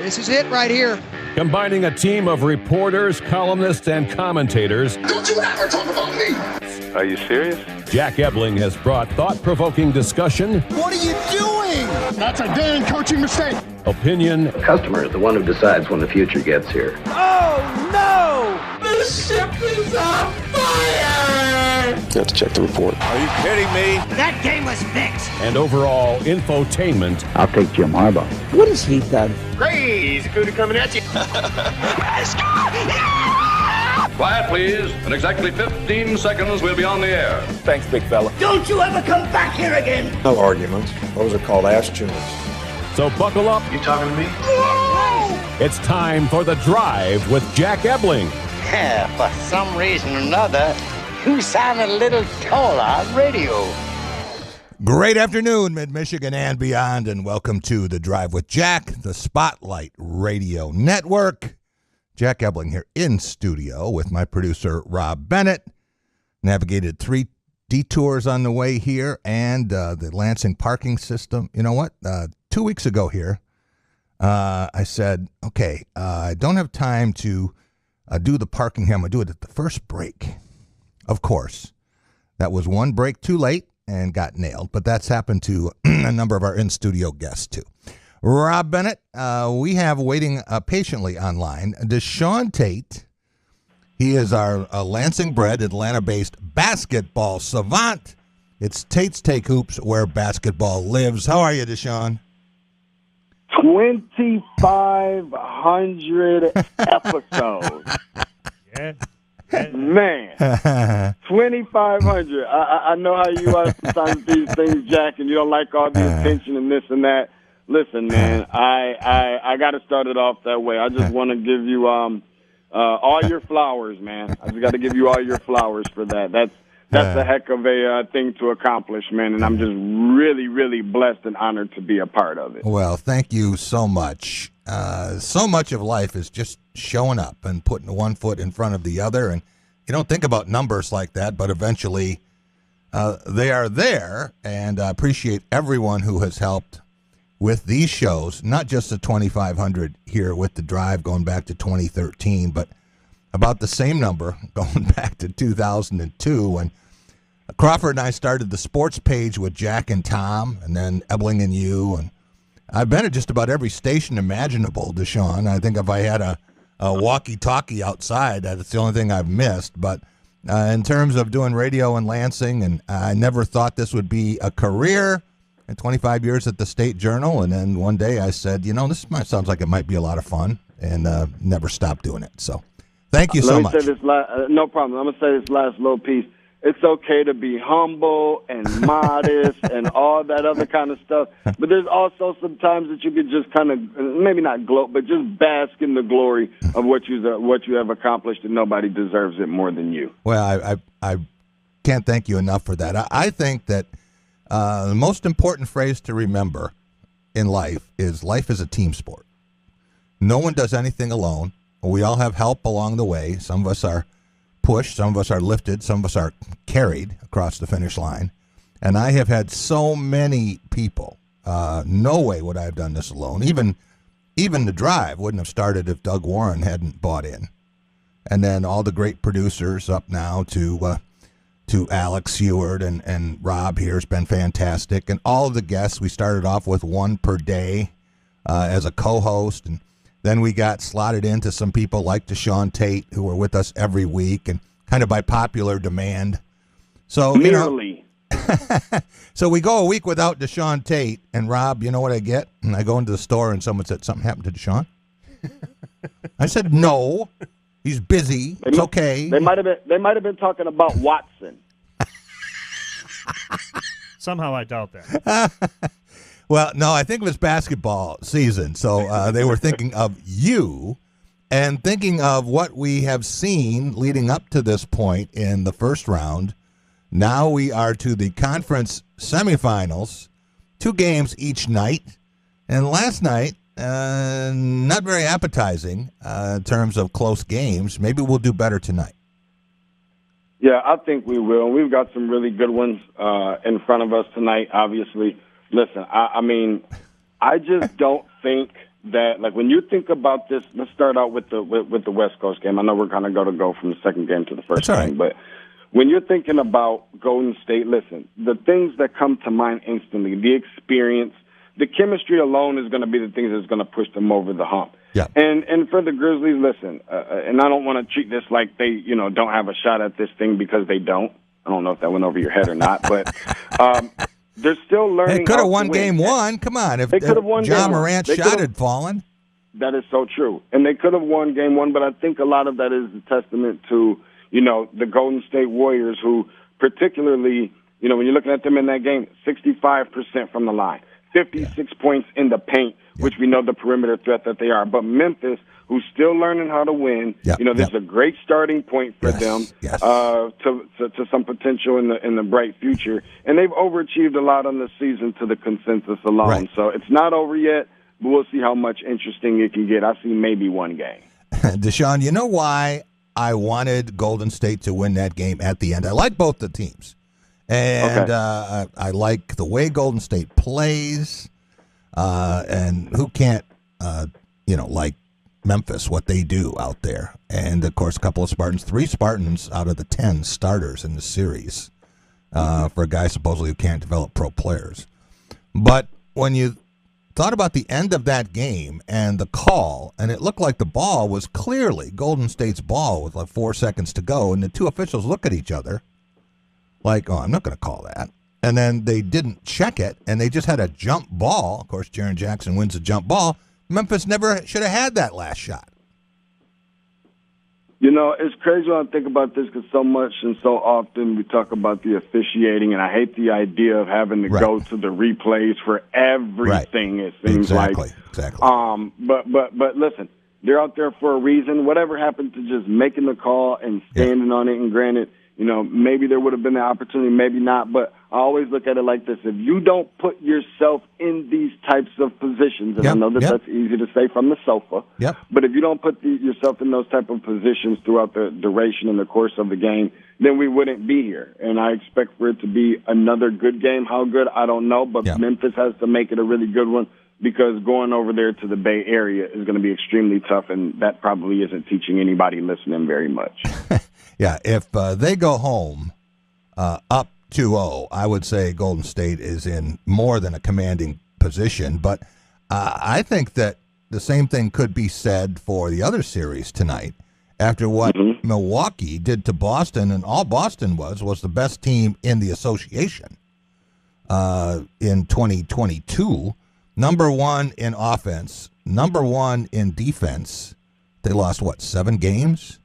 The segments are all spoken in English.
This is it right here. Combining a team of reporters, columnists, and commentators. Don't you ever talk about me! Are you serious? Jack Ebling has brought thought-provoking discussion. What are you doing? That's a damn coaching mistake! Opinion. The customer is the one who decides when the future gets here. Oh, no! The ship is on fire! You have to check the report. Are you kidding me? That game was fixed. And overall infotainment. I'll take Jim Harbaugh. What has he done? Crazy cootie coming at you! Quiet, please. In exactly 15 seconds, we'll be on the air. Thanks, big fella. Don't you ever come back here again. No arguments. Those are called ass tunes. So buckle up. You talking to me? It's time for The Drive with Jack Ebling. Yeah, for some reason or another, you sound a little taller on radio. Great afternoon, Mid-Michigan and beyond, and welcome to The Drive with Jack, the Spotlight Radio Network. Jack Ebling here in studio with my producer, Rob Bennett. Navigated 3 detours on the way here and the Lansing parking system. You know what? 2 weeks ago here, I said, okay, I don't have time to do the parking here. I'm going to do it at the first break. Of course, that was one break too late and got nailed, but that's happened to a number of our in-studio guests too. Rob Bennett, we have waiting patiently online, Deshaun Tate. He is our Lansing-bred, Atlanta-based basketball savant. It's Tate's Take Hoops, where basketball lives. How are you, Deshaun? 2,500 episodes. Yeah. Man, 2,500. I know how you are sometimes these things, Jack, and you don't like all the attention and this and that. Listen, man, I got to start it off that way. I just want to give you all your flowers, man. I just got to give you all your flowers for that. That's a heck of a thing to accomplish, man, and I'm just really, really blessed and honored to be a part of it. Well, thank you so much. So much of life is just showing up and putting one foot in front of the other, and you don't think about numbers like that, but eventually they are there, and I appreciate everyone who has helped with these shows, not just the 2,500 here with The Drive going back to 2013, but about the same number going back to 2002 when Crawford and I started the sports page with Jack and Tom, and then Ebling and you, and I've been at just about every station imaginable, Deshaun. I think if I had a walkie-talkie outside, that's the only thing I've missed. But in terms of doing radio in Lansing, and I never thought this would be a career. And 25 years at the State Journal, and then one day I said, this sounds like it might be a lot of fun, and never stopped doing it. So thank you so much. Let me say this no problem. I'm going to say this last little piece. It's okay to be humble and modest and all that other kind of stuff. But there's also some times that you could just kind of, maybe not gloat, but just bask in the glory of what you have accomplished, and nobody deserves it more than you. Well, I can't thank you enough for that. I think that the most important phrase to remember in life is a team sport. No one does anything alone. We all have help along the way. Some of us are pushed, some of us are lifted, some of us are carried across the finish line. And I have had so many people. No way would I have done this alone. Even The Drive wouldn't have started if Doug Warren hadn't bought in. And then all the great producers up now to Alex Seward and Rob here has been fantastic. And all of the guests, we started off with one per day as a co-host, and then we got slotted into some people like Deshaun Tate, who were with us every week and kind of by popular demand. So, so we go a week without Deshaun Tate, and Rob, you know what I get? And I go into the store and someone said, something happened to Deshaun? I said, no, he's busy. It's okay. They might have been talking about Watson. Somehow I doubt that. Well, no, I think it was basketball season. So they were thinking of you and thinking of what we have seen leading up to this point in the first round. Now we are to the conference semifinals, 2 games each night. And last night, not very appetizing in terms of close games. Maybe we'll do better tonight. Yeah, I think we will. We've got some really good ones in front of us tonight, obviously. Listen, I mean, I just don't think that, like, when you think about this, let's start out with the West Coast game. I know we're kind of going to go from the second game to the first game, but when you're thinking about Golden State, listen, the things that come to mind instantly, the experience, the chemistry alone is going to be the things that's going to push them over the hump. Yeah. And for the Grizzlies, listen, and I don't want to treat this like they, don't have a shot at this thing, because they don't. I don't know if that went over your head or not, but they're still learning. They could have won game one. Come on. If John Morant's shot had fallen. That is so true. And they could have won game one, but I think a lot of that is a testament to, the Golden State Warriors, who particularly, when you're looking at them in that game, 65% from the line, 56 points in the paint, which we know the perimeter threat that they are. But Memphis, who's still learning how to win, there's a great starting point for them to some potential in the bright future. And they've overachieved a lot on the season to the consensus alone. Right. So it's not over yet, but we'll see how much interesting it can get. I see maybe one game. Deshaun, you know why I wanted Golden State to win that game at the end? I like both the teams. And I like the way Golden State plays. And who can't, like Memphis, what they do out there. And, of course, a couple of Spartans, 3 Spartans out of the 10 starters in the series for a guy supposedly who can't develop pro players. But when you thought about the end of that game and the call, and it looked like the ball was clearly Golden State's ball with like 4 seconds to go, and the two officials look at each other like, oh, I'm not going to call that. And then they didn't check it, and they just had a jump ball. Of course, Jaren Jackson wins the jump ball. Memphis never should have had that last shot. It's crazy when I think about this, because so much and so often we talk about the officiating, and I hate the idea of having to go to the replays for everything. It seems exactly. But listen, they're out there for a reason. Whatever happened to just making the call and standing on it, and granted, maybe there would have been the opportunity, maybe not, but I always look at it like this. If you don't put yourself in these types of positions, and I know that that's easy to say from the sofa, but if you don't put yourself in those type of positions throughout the duration and the course of the game, then we wouldn't be here. And I expect for it to be another good game. How good, I don't know, but Memphis has to make it a really good one, because going over there to the Bay Area is going to be extremely tough, and that probably isn't teaching anybody listening very much. Yeah, if they go home up 2-0, I would say Golden State is in more than a commanding position. But I think that the same thing could be said for the other series tonight. After what Milwaukee did to Boston, and all Boston was the best team in the association in 2022. Number 1 in offense, number 1 in defense. They lost, 7 games?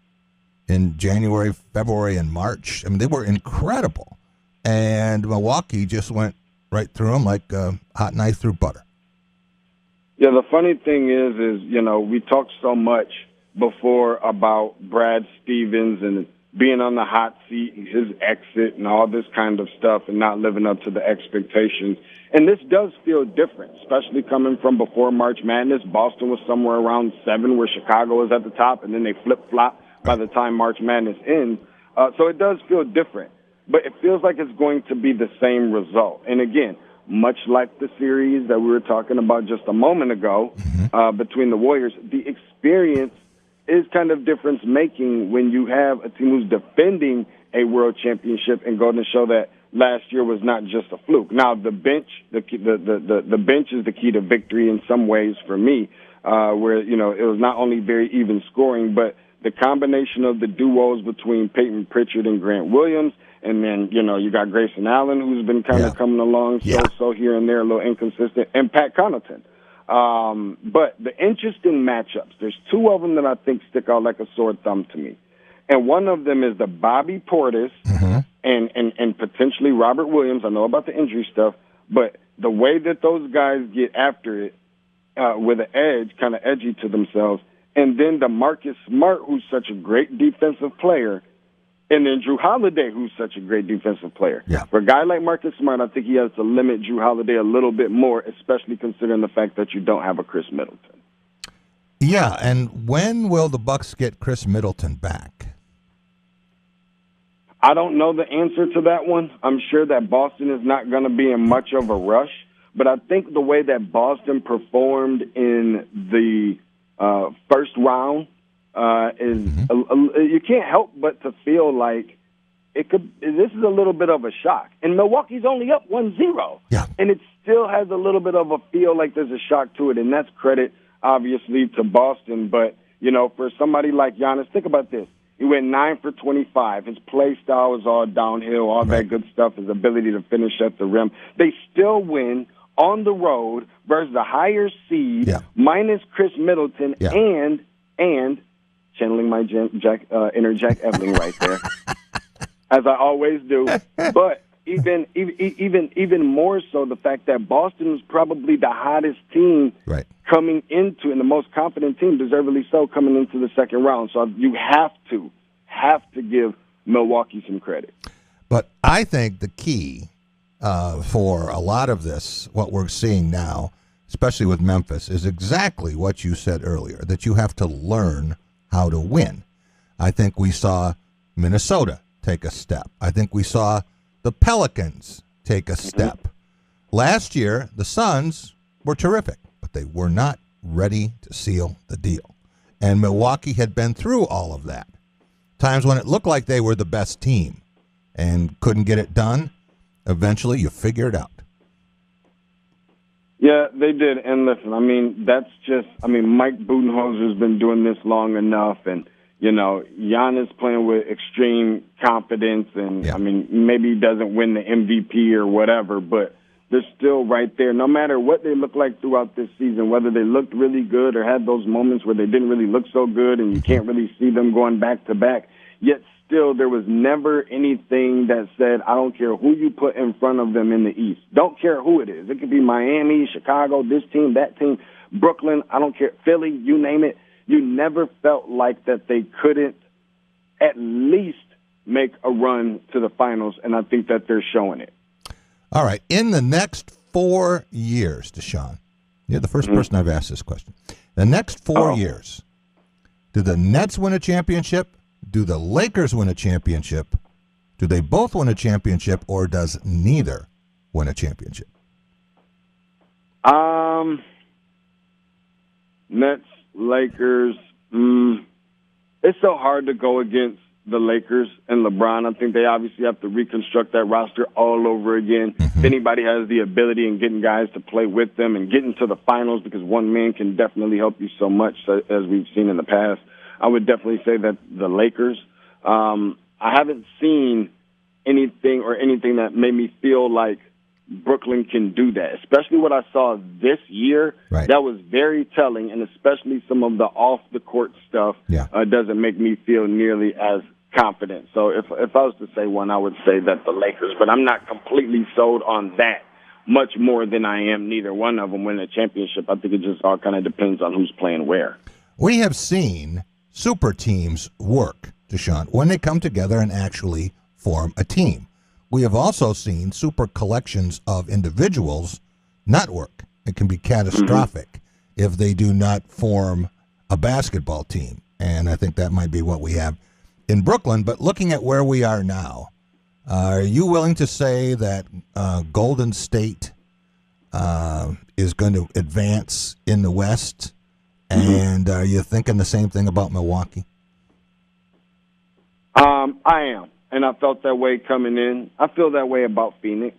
In January, February, and March. I mean, they were incredible. And Milwaukee just went right through them like a hot knife through butter. Yeah, the funny thing is, we talked so much before about Brad Stevens and being on the hot seat, his exit, and all this kind of stuff, and not living up to the expectations. And this does feel different, especially coming from before March Madness. Boston was somewhere around 7, where Chicago was at the top, and then they flip-flop by the time March Madness ends. So it does feel different, but it feels like it's going to be the same result. And again, much like the series that we were talking about just a moment ago between the Warriors, the experience is kind of difference-making when you have a team who's defending a world championship and going to show that last year was not just a fluke. Now, the bench, the bench is the key to victory in some ways for me, where, it was not only very even scoring, but the combination of the duos between Peyton Pritchard and Grant Williams, and then, you got Grayson Allen, who's been kind of coming along so here and there, a little inconsistent, and Pat Connaughton. But the interesting matchups, there's 2 of them that I think stick out like a sore thumb to me. And one of them is the Bobby Portis and potentially Robert Williams. I know about the injury stuff, but the way that those guys get after it with an edge, kind of edgy to themselves, and then the Marcus Smart, who's such a great defensive player, and then Drew Holiday, who's such a great defensive player. Yeah. For a guy like Marcus Smart, I think he has to limit Drew Holiday a little bit more, especially considering the fact that you don't have a Chris Middleton. Yeah, and when will the Bucks get Chris Middleton back? I don't know the answer to that one. I'm sure that Boston is not going to be in much of a rush. But I think the way that Boston performed in you can't help but to feel like this is a little bit of a shock. And Milwaukee's only up 1-0. Yeah. And it still has a little bit of a feel like there's a shock to it, and that's credit, obviously, to Boston. But, for somebody like Giannis, think about this. He went 9 for 25. His play style is all downhill, all that good stuff, his ability to finish at the rim. They still win on the road versus the higher seed, minus Chris Middleton, and channeling my inner Jack Ebling right there, as I always do. But even more so, the fact that Boston was probably the hottest team coming into, and the most confident team, deservedly so, coming into the second round. So you have to give Milwaukee some credit. But I think the key for a lot of this, what we're seeing now, especially with Memphis, is exactly what you said earlier, that you have to learn how to win. I think we saw Minnesota take a step. I think we saw the Pelicans take a step. Last year, the Suns were terrific, but they were not ready to seal the deal. And Milwaukee had been through all of that. Times when it looked like they were the best team and couldn't get it done, eventually you figure it out. Yeah, they did. And listen, Mike Budenholzer's been doing this long enough, and, Giannis playing with extreme confidence, and, maybe he doesn't win the MVP or whatever, but they're still right there. No matter what they look like throughout this season, whether they looked really good or had those moments where they didn't really look so good and you can't really see them going back-to-back, yet still there was never anything that said, I don't care who you put in front of them in the East. Don't care who it is. It could be Miami, Chicago, this team, that team, Brooklyn, I don't care, Philly, you name it. You never felt like that they couldn't at least make a run to the finals, and I think that they're showing it. All right. In the next 4 years, Deshaun, you're the first person I've asked this question. The next 4 years, do the Nets win a championship? Do the Lakers win a championship? Do they both win a championship, or does neither win a championship? Nets, Lakers. It's so hard to go against the Lakers and LeBron. I think they obviously have to reconstruct that roster all over again. If anybody has the ability in getting guys to play with them and getting to the finals, because one man can definitely help you so much, as we've seen in the past, I would definitely say that the Lakers. I haven't seen anything that made me feel like Brooklyn can do that, especially what I saw this year. That was very telling, and especially some of the off-the-court stuff doesn't make me feel nearly as confident. So if I was to say one, I would say that the Lakers, but I'm not completely sold on that much more than I am neither one of them winning a championship. I think it just all kind of depends on who's playing where. We have seen super teams work, Deshaun, when they come together and actually form a team. We have also seen super collections of individuals not work. It can be catastrophic if they do not form a basketball team. And I think that might be what we have in Brooklyn. But looking at where we are now, are you willing to say that Golden State is going to advance in the West? And are you thinking the same thing about Milwaukee? I am. And I felt that way coming in. I feel that way about Phoenix.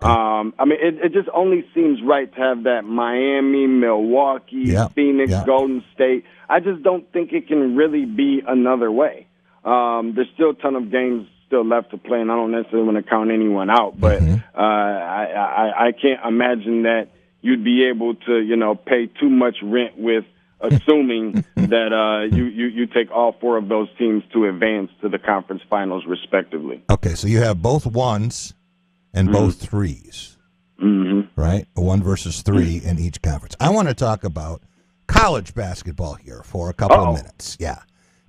It just only seems right to have that Miami, Milwaukee, Phoenix, Golden State. I just don't think it can really be another way. There's still a ton of games still left to play, and I don't necessarily want to count anyone out. But I can't imagine that you'd be able to, pay too much rent with assuming that you take all four of those teams to advance to the conference finals, respectively. Okay, so you have both ones and both threes, right? 1 versus 3 in each conference. I want to talk about college basketball here for a couple of minutes. Yeah,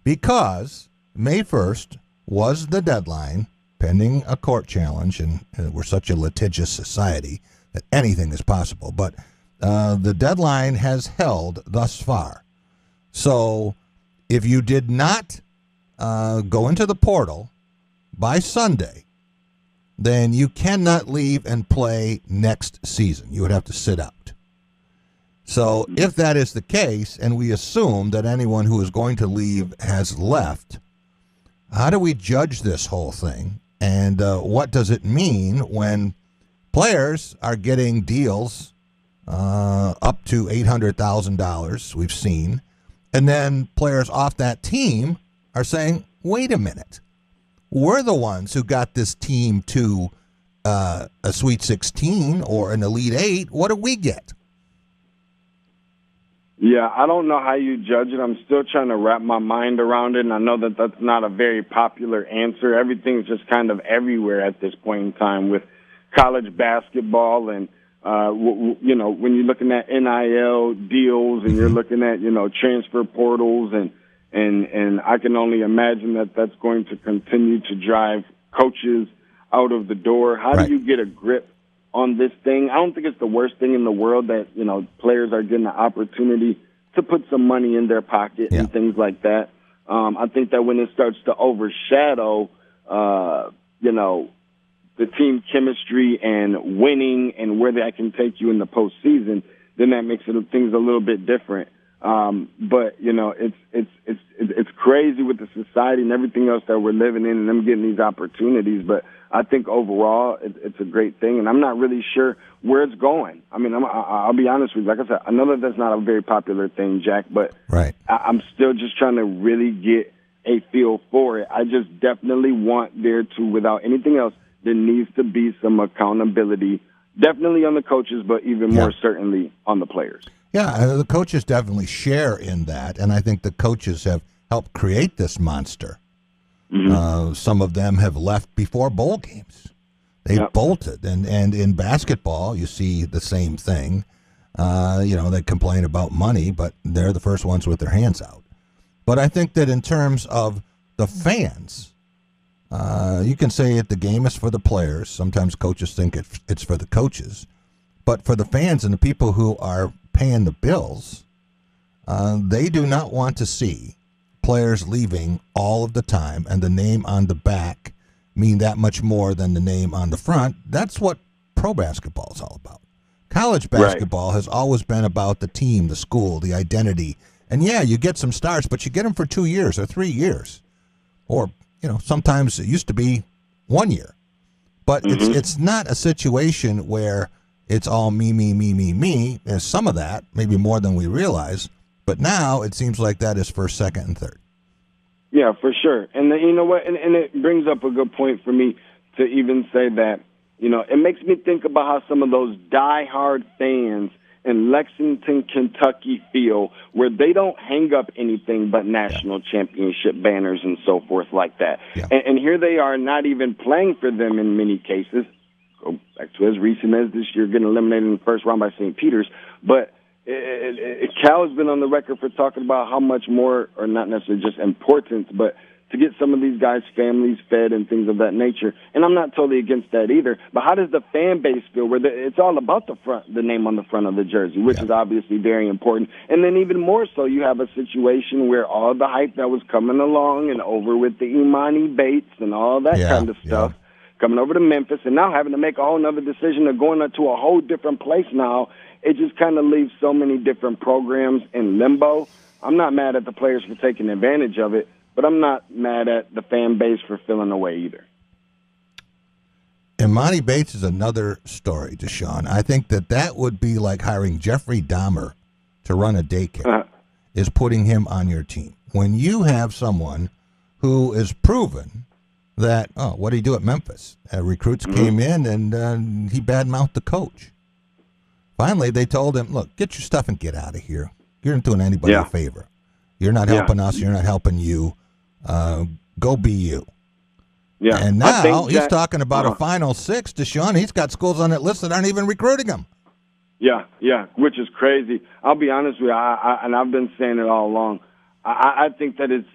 because May 1st was the deadline pending a court challenge, and we're such a litigious society that anything is possible. But the deadline has held thus far. So if you did not go into the portal by Sunday, then you cannot leave and play next season. You would have to sit out. So if that is the case, and we assume that anyone who is going to leave has left, how do we judge this whole thing? And what does it mean when players are getting deals up to $800,000, we've seen, and then players off that team are saying, wait a minute, we're the ones who got this team to a Sweet 16 or an Elite 8. What do we get? Yeah, I don't know how you judge it. I'm still trying to wrap my mind around it, and I know that that's not a very popular answer. Everything's just kind of everywhere at this point in time with college basketball and, you know, when you're looking at NIL deals and you're looking at, you know, transfer portals and I can only imagine that that's going to continue to drive coaches out of the door. How do you get a grip on this thing? I don't think it's the worst thing in the world that, you know, players are getting the opportunity to put some money in their pocket and things like that. I think that when it starts to overshadow, you know, the team chemistry and winning and where that can take you in the postseason, then that makes things a little bit different. But you know, it's crazy with the society and everything else that we're living in, and them getting these opportunities. But I think overall, it's a great thing, and I'm not really sure where it's going. I mean, I'll be honest with you. Like I said, I know that that's not a very popular thing, Jack, but I'm still just trying to really get a feel for it. I just definitely want there to, without anything else, there needs to be some accountability, definitely on the coaches, but even more certainly on the players. Yeah, the coaches definitely share in that, and I think the coaches have helped create this monster. Some of them have left before bowl games. They've bolted, and in basketball, you see the same thing. You know, they complain about money, but they're the first ones with their hands out. But I think that in terms of the fans, you can say the game is for the players. Sometimes coaches think it's for the coaches. But for the fans and the people who are paying the bills, they do not want to see players leaving all of the time and the name on the back mean that much more than the name on the front. That's what pro basketball is all about. College basketball has always been about the team, the school, the identity. And yeah, you get some stars, but you get them for 2 years or 3 years. Or, you know, sometimes it used to be 1 year. But it's not a situation where it's all me, me, me, me, me. There's some of that, maybe more than we realize. But now it seems like that is first, second, and third. Yeah, for sure. And you know what? And it brings up a good point for me to even say that, you know, it makes me think about how some of those diehard fans in Lexington, Kentucky feel, where they don't hang up anything but national championship banners and so forth like that. And here they are not even playing for them in many cases. Go back to as recent as this year, getting eliminated in the first round by St. Peter's. But Cal has been on the record for talking about how much more, or not necessarily just importance, but to get some of these guys' families fed and things of that nature. And I'm not totally against that either. But how does the fan base feel? Where it's all about the name on the front of the jersey, which is obviously very important. And then even more so, you have a situation where all the hype that was coming along and over with the Imani Bates and all that kind of stuff, coming over to Memphis, and now having to make a whole other decision of going to a whole different place now, it just kind of leaves so many different programs in limbo. I'm not mad at the players for taking advantage of it, but I'm not mad at the fan base for feeling away either. Imani Bates is another story, Deshaun. I think that would be like hiring Jeffrey Dahmer to run a daycare, is putting him on your team. When you have someone who is proven that, what did he do at Memphis? Recruits came in and he badmouthed the coach. Finally, they told him, look, get your stuff and get out of here. You're not doing anybody a favor. You're not helping us. You're not helping you. Go be you. Yeah. And now he's talking about a Final Six, Deshaun. He's got schools on that list that aren't even recruiting him. Yeah, which is crazy. I'll be honest with you, and I've been saying it all along. I think that it's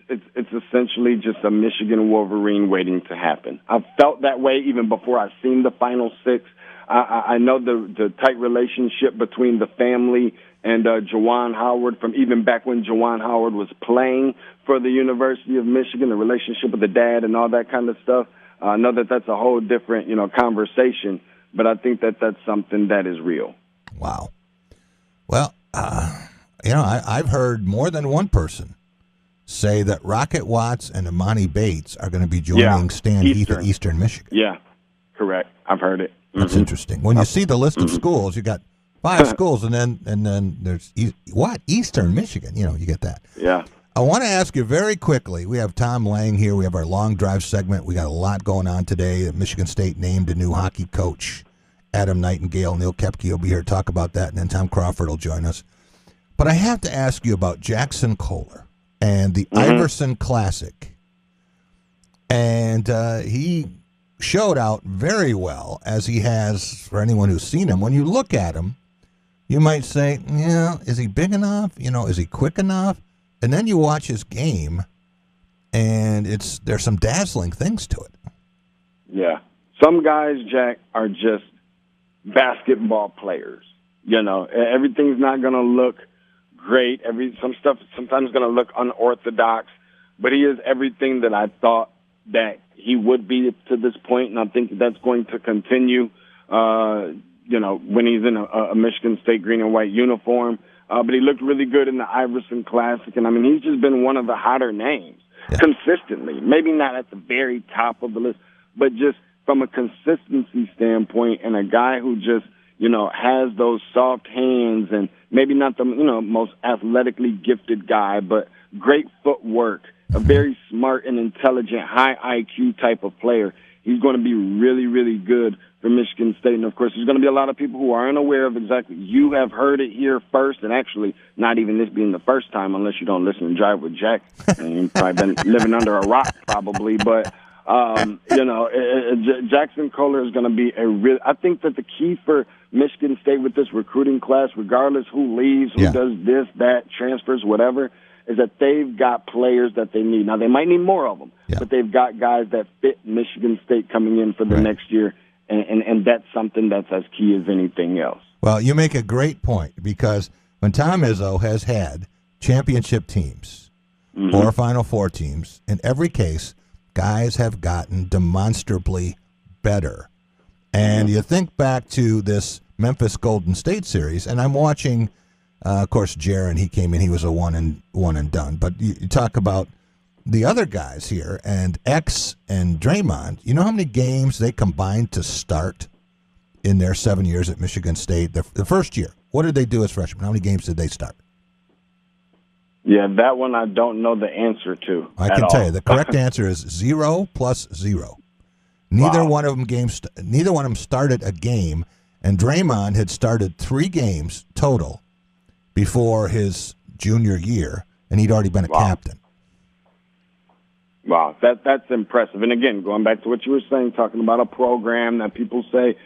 essentially just a Michigan Wolverine waiting to happen. I've felt that way even before I've seen the Final Six. I know the tight relationship between the family and Juwan Howard from even back when Juwan Howard was playing for the University of Michigan, the relationship with the dad and all that kind of stuff. I know that that's a whole different, conversation, but I think that that's something that is real. Wow. Well, I've heard more than one person say that Rocket Watts and Imani Bates are going to be joining Stan Heath at Eastern Michigan. Yeah, correct. I've heard it. That's interesting. When you see the list of schools, you got 5 schools, and then there's Eastern Michigan. You get that. Yeah. I want to ask you very quickly. We have Tom Lang here. We have our long drive segment. We got a lot going on today. Michigan State named a new hockey coach, Adam Nightingale. Neil Koepke will be here to talk about that, and then Tom Crawford will join us. But I have to ask you about Jackson Kohler and the Iverson Classic. And he showed out very well, as he has for anyone who's seen him. When you look at him, you might say, is he big enough? Is he quick enough? And then you watch his game, and there's some dazzling things to it. Yeah. Some guys, Jack, are just basketball players. Everything's not going to look great. Some stuff sometimes going to look unorthodox, but he is everything that I thought that he would be to this point, and I think that's going to continue, when he's in a Michigan State green and white uniform. But he looked really good in the Iverson Classic, and, he's just been one of the hotter names consistently. Maybe not at the very top of the list, but just from a consistency standpoint, and a guy who just, has those soft hands, and maybe not the, most athletically gifted guy, but great footwork, a very smart and intelligent, high IQ type of player. He's going to be really, really good for Michigan State. And, of course, there's going to be a lot of people who aren't aware of exactly. You have heard it here first, and actually not even this being the first time, unless you don't listen to Drive with Jack. And you've probably been living under a rock probably. But, Jackson Kohler is going to be I think that the key for Michigan State with this recruiting class, regardless who leaves, who does this, that, transfers, whatever, is that they've got players that they need. Now, they might need more of them, but they've got guys that fit Michigan State coming in for the next year, and that's something that's as key as anything else. Well, you make a great point, because when Tom Izzo has had championship teams or Final Four teams, in every case, guys have gotten demonstrably better. And you think back to this Memphis Golden State series, and I'm watching, of course, Jaren, he came in, he was a one and done. But you talk about the other guys here, and X and Draymond, you know how many games they combined to start in their 7 years at Michigan State? The first year, what did they do as freshmen? How many games did they start? Yeah, that one I don't know the answer to. I can tell you the correct answer is 0 plus 0. Neither one of them started a game, and Draymond had started 3 games total before his junior year, and he'd already been a captain. Wow, that's impressive. And again, going back to what you were saying, talking about a program that people say,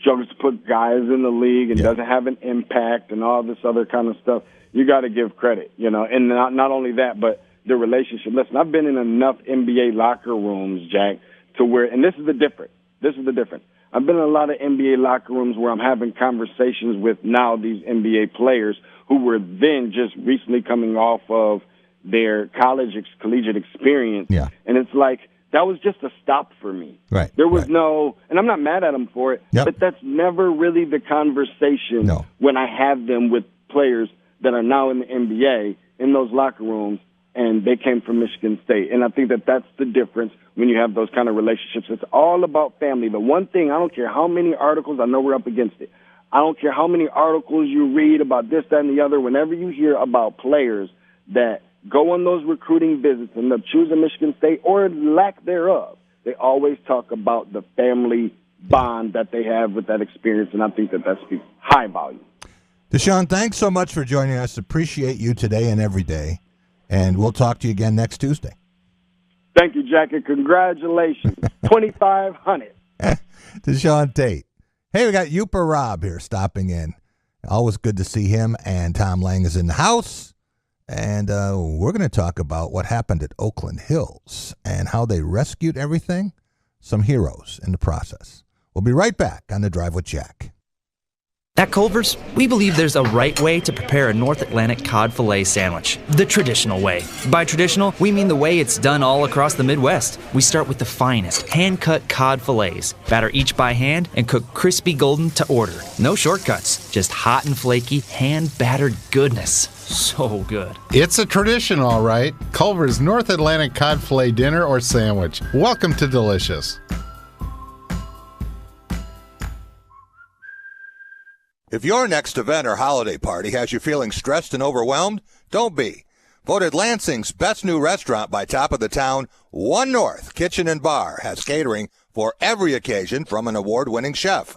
struggles to put guys in the league and doesn't have an impact and all this other kind of stuff. You got to give credit, and not only that, but the relationship. Listen, I've been in enough NBA locker rooms, Jack, to where, and this is the difference. I've been in a lot of NBA locker rooms where I'm having conversations with now these NBA players who were then just recently coming off of their collegiate experience. Yeah. And it's like, that was just a stop for me. Right. There was no, and I'm not mad at them for it, but that's never really the conversation when I have them with players that are now in the NBA in those locker rooms, and they came from Michigan State. And I think that that's the difference when you have those kind of relationships. It's all about family. The one thing, I don't care how many articles, I know we're up against it, I don't care how many articles you read about this, that, and the other, whenever you hear about players that go on those recruiting visits and they'll choose a Michigan State or lack thereof, they always talk about the family bond that they have with that experience, and I think that that speaks high volume. Deshaun, thanks so much for joining us. Appreciate you today and every day, and we'll talk to you again next Tuesday. Thank you, Jack, and congratulations. 2,500. Deshaun Tate. Hey, we got Uper Rob here stopping in. Always good to see him, and Tom Lang is in the house. And we're going to talk about what happened at Oakland Hills and how they rescued everything. Some heroes in the process. We'll be right back on The Drive with Jack. At Culver's, we believe there's a right way to prepare a North Atlantic cod filet sandwich, the traditional way. By traditional, we mean the way it's done all across the Midwest. We start with the finest, hand-cut cod fillets, batter each by hand, and cook crispy golden to order. No shortcuts, just hot and flaky, hand-battered goodness. So good. It's a tradition, all right. Culver's North Atlantic cod fillet dinner or sandwich. Welcome to Delicious. If your next event or holiday party has you feeling stressed and overwhelmed, don't be. Voted Lansing's best new restaurant by Top of the Town, One North Kitchen and Bar has catering for every occasion from an award-winning chef.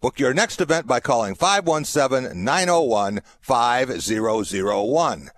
Book your next event by calling 517-901-5001.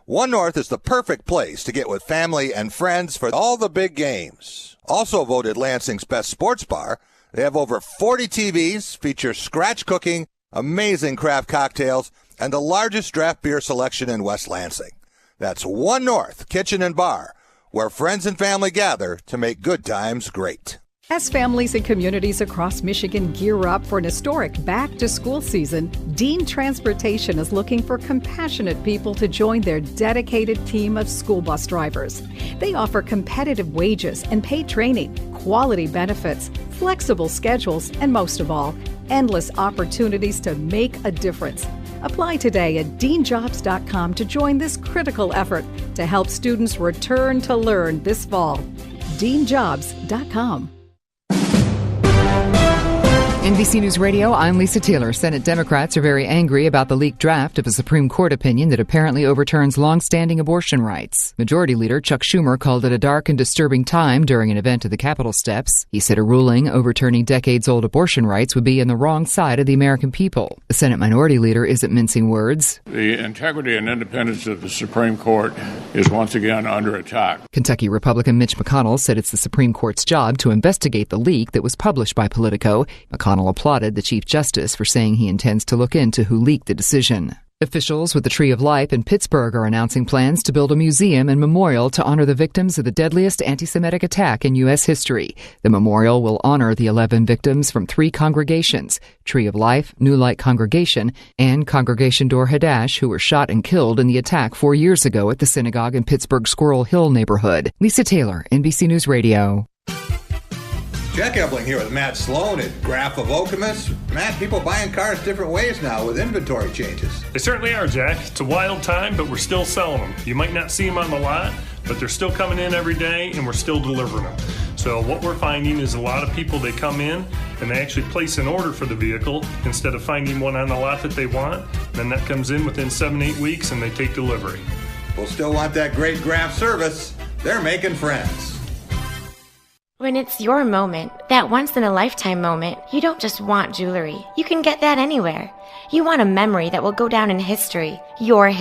One North is the perfect place to get with family and friends for all the big games. Also voted Lansing's best sports bar, they have over 40 TVs, feature scratch cooking, amazing craft cocktails, and the largest draft beer selection in West Lansing. That's One North Kitchen and Bar, where friends and family gather to make good times great. As families and communities across Michigan gear up for an historic back-to-school season, Dean Transportation is looking for compassionate people to join their dedicated team of school bus drivers. They offer competitive wages and paid training, quality benefits, flexible schedules, and most of all, endless opportunities to make a difference. Apply today at deanjobs.com to join this critical effort to help students return to learn this fall. deanjobs.com. NBC News Radio, I'm Lisa Taylor. Senate Democrats are very angry about the leaked draft of a Supreme Court opinion that apparently overturns long-standing abortion rights. Majority Leader Chuck Schumer called it a dark and disturbing time during an event at the Capitol steps. He said a ruling overturning decades-old abortion rights would be on the wrong side of the American people. The Senate Minority Leader isn't mincing words. The integrity and independence of the Supreme Court is once again under attack. Kentucky Republican Mitch McConnell said it's the Supreme Court's job to investigate the leak that was published by Politico. McConnell applauded the Chief Justice for saying he intends to look into who leaked the decision. Officials with the Tree of Life in Pittsburgh are announcing plans to build a museum and memorial to honor the victims of the deadliest anti-Semitic attack in U.S. history. The memorial will honor the 11 victims from 3 congregations, Tree of Life, New Light Congregation, and Congregation Dor Hadash, who were shot and killed in the attack 4 years ago at the synagogue in Pittsburgh's Squirrel Hill neighborhood. Lisa Taylor, NBC News Radio. Jack Ebling here with Matt Sloan at Graph of Okemos. Matt, people buying cars different ways now with inventory changes. They certainly are, Jack. It's a wild time, but we're still selling them. You might not see them on the lot, but they're still coming in every day, and we're still delivering them. So what we're finding is a lot of people, they come in, and they actually place an order for the vehicle instead of finding one on the lot that they want. Then that comes in within 7-8 weeks, and they take delivery. We'll still want that great Graph service. They're making friends. When it's your moment, that once-in-a-lifetime moment, you don't just want jewelry. You can get that anywhere. You want a memory that will go down in history, your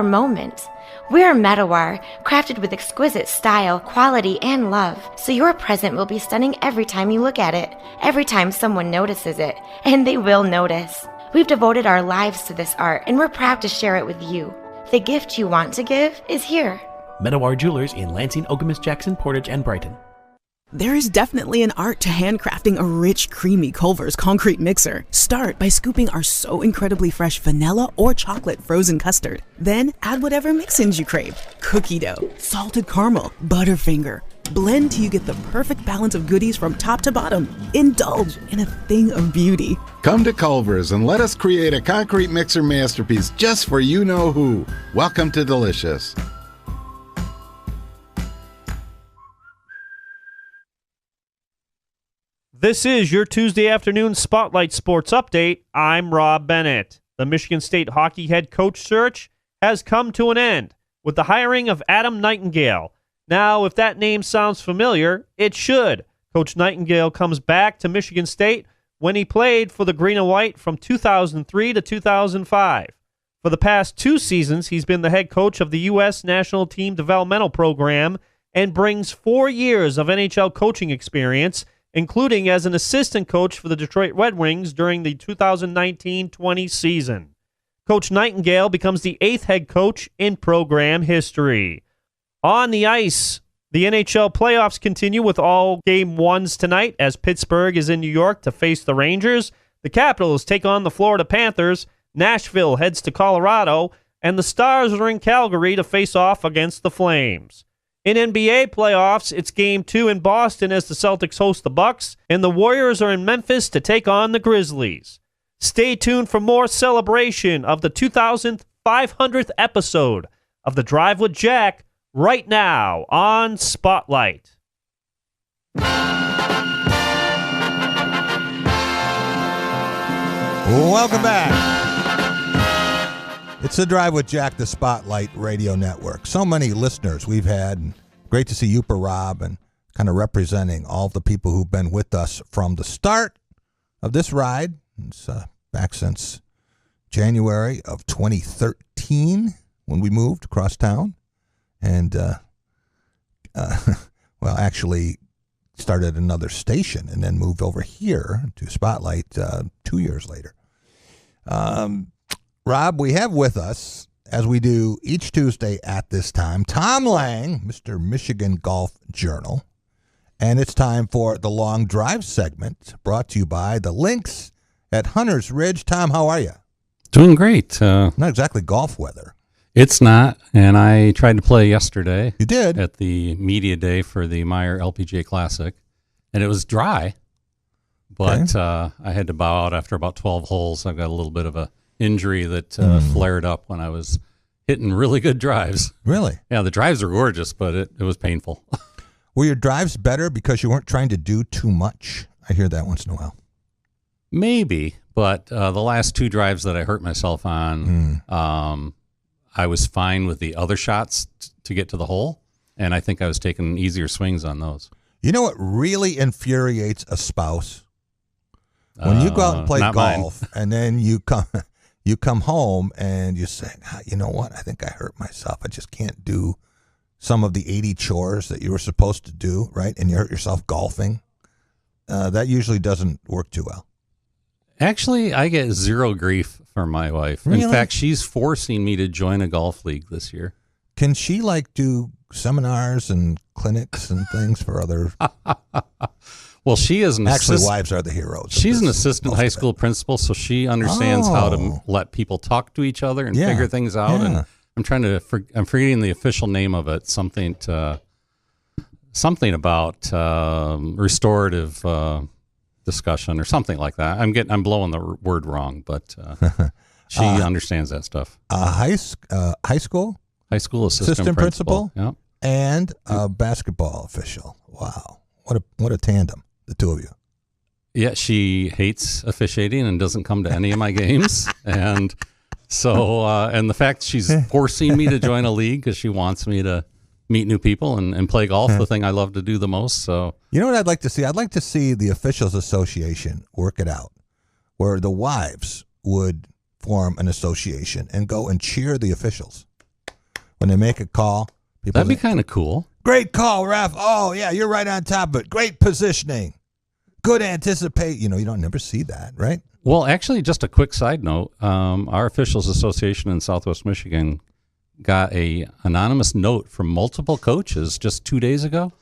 moment. We're Medawar, crafted with exquisite style, quality, and love, so your present will be stunning every time you look at it, every time someone notices it, and they will notice. We've devoted our lives to this art, and we're proud to share it with you. The gift you want to give is here. Medawar Jewelers in Lansing, Okemos, Jackson, Portage, and Brighton. There is definitely an art to handcrafting a rich, creamy Culver's concrete mixer. Start by scooping our so incredibly fresh vanilla or chocolate frozen custard. Then add whatever mix-ins you crave. Cookie dough, salted caramel, Butterfinger. Blend till you get the perfect balance of goodies from top to bottom. Indulge in a thing of beauty. Come to Culver's and let us create a concrete mixer masterpiece just for you-know-who. Welcome to Delicious. This is your Tuesday afternoon Spotlight Sports Update. I'm Rob Bennett. The Michigan State hockey head coach search has come to an end with the hiring of Adam Nightingale. Now, if that name sounds familiar, it should. Coach Nightingale comes back to Michigan State when he played for the Green and White from 2003 to 2005. For the past 2 seasons, he's been the head coach of the U.S. National Team Developmental Program and brings 4 years of NHL coaching experience, including as an assistant coach for the Detroit Red Wings during the 2019-20 season. Coach Nightingale becomes the 8th head coach in program history. On the ice, the NHL playoffs continue with all Game 1s tonight as Pittsburgh is in New York to face the Rangers. The Capitals take on the Florida Panthers. Nashville heads to Colorado. And the Stars are in Calgary to face off against the Flames. In NBA playoffs, it's Game 2 in Boston as the Celtics host the Bucks, and the Warriors are in Memphis to take on the Grizzlies. Stay tuned for more celebration of the 2000th 500th episode of The Drive with Jack right now on Spotlight. Welcome back. It's The Drive with Jack, the Spotlight Radio Network. So many listeners we've had. And great to see you, Rob, and kind of representing all the people who've been with us from the start of this ride. It's back since January of 2013 when we moved across town. And, well, actually started another station and then moved over here to Spotlight 2 years later. Rob, we have with us, as we do each Tuesday at this time, Tom Lang, Mr. Michigan Golf Journal. And it's time for the Long Drive segment, brought to you by the Links at Hunters Ridge. Tom, how are you? Doing great. Not exactly golf weather. It's not, and I tried to play yesterday. You did? At the media day for the Meyer LPGA Classic, and it was dry, but I had to bow out after about 12 holes. I've got a little bit of a injury that flared up when I was hitting really good drives. Really? Yeah, the drives are gorgeous, but it was painful. Were your drives better because you weren't trying to do too much? I hear that once in a while. Maybe, but the last two drives that I hurt myself on, I was fine with the other shots to get to the hole, and I think I was taking easier swings on those. You know what really infuriates a spouse? When you go out and play golf, and then you come home and you say, you know what, I think I hurt myself. I just can't do some of the 80 chores that you were supposed to do, right? And you hurt yourself golfing. That usually doesn't work too well. Actually, I get zero grief from my wife. Really? In fact, she's forcing me to join a golf league this year. Can she do seminars and clinics and things for other? Well, she is an actually wives are the heroes. She's an assistant high school principal, so she understands how to let people talk to each other and figure things out. And I'm I'm forgetting the official name of it. Something about restorative discussion or something like that. I'm blowing the word wrong, but she understands that stuff. High school assistant principal, yep. And a basketball official. Wow, what a tandem, the two of you. Yeah, she hates officiating and doesn't come to any of my games, and so and the fact she's forcing me to join a league because she wants me to meet new people and play golf, the thing I love to do the most. So you know what I'd like to see? I'd like to see the Officials Association work it out, where the wives would form an association and go and cheer the officials when they make a call. That'd be kind of cool. Great call, ref. Oh yeah, you're right on top of it. Great positioning. Good anticipate. You don't never see that, right? Well, actually, just a quick side note. Our Officials Association in Southwest Michigan got a anonymous note from multiple coaches just 2 days ago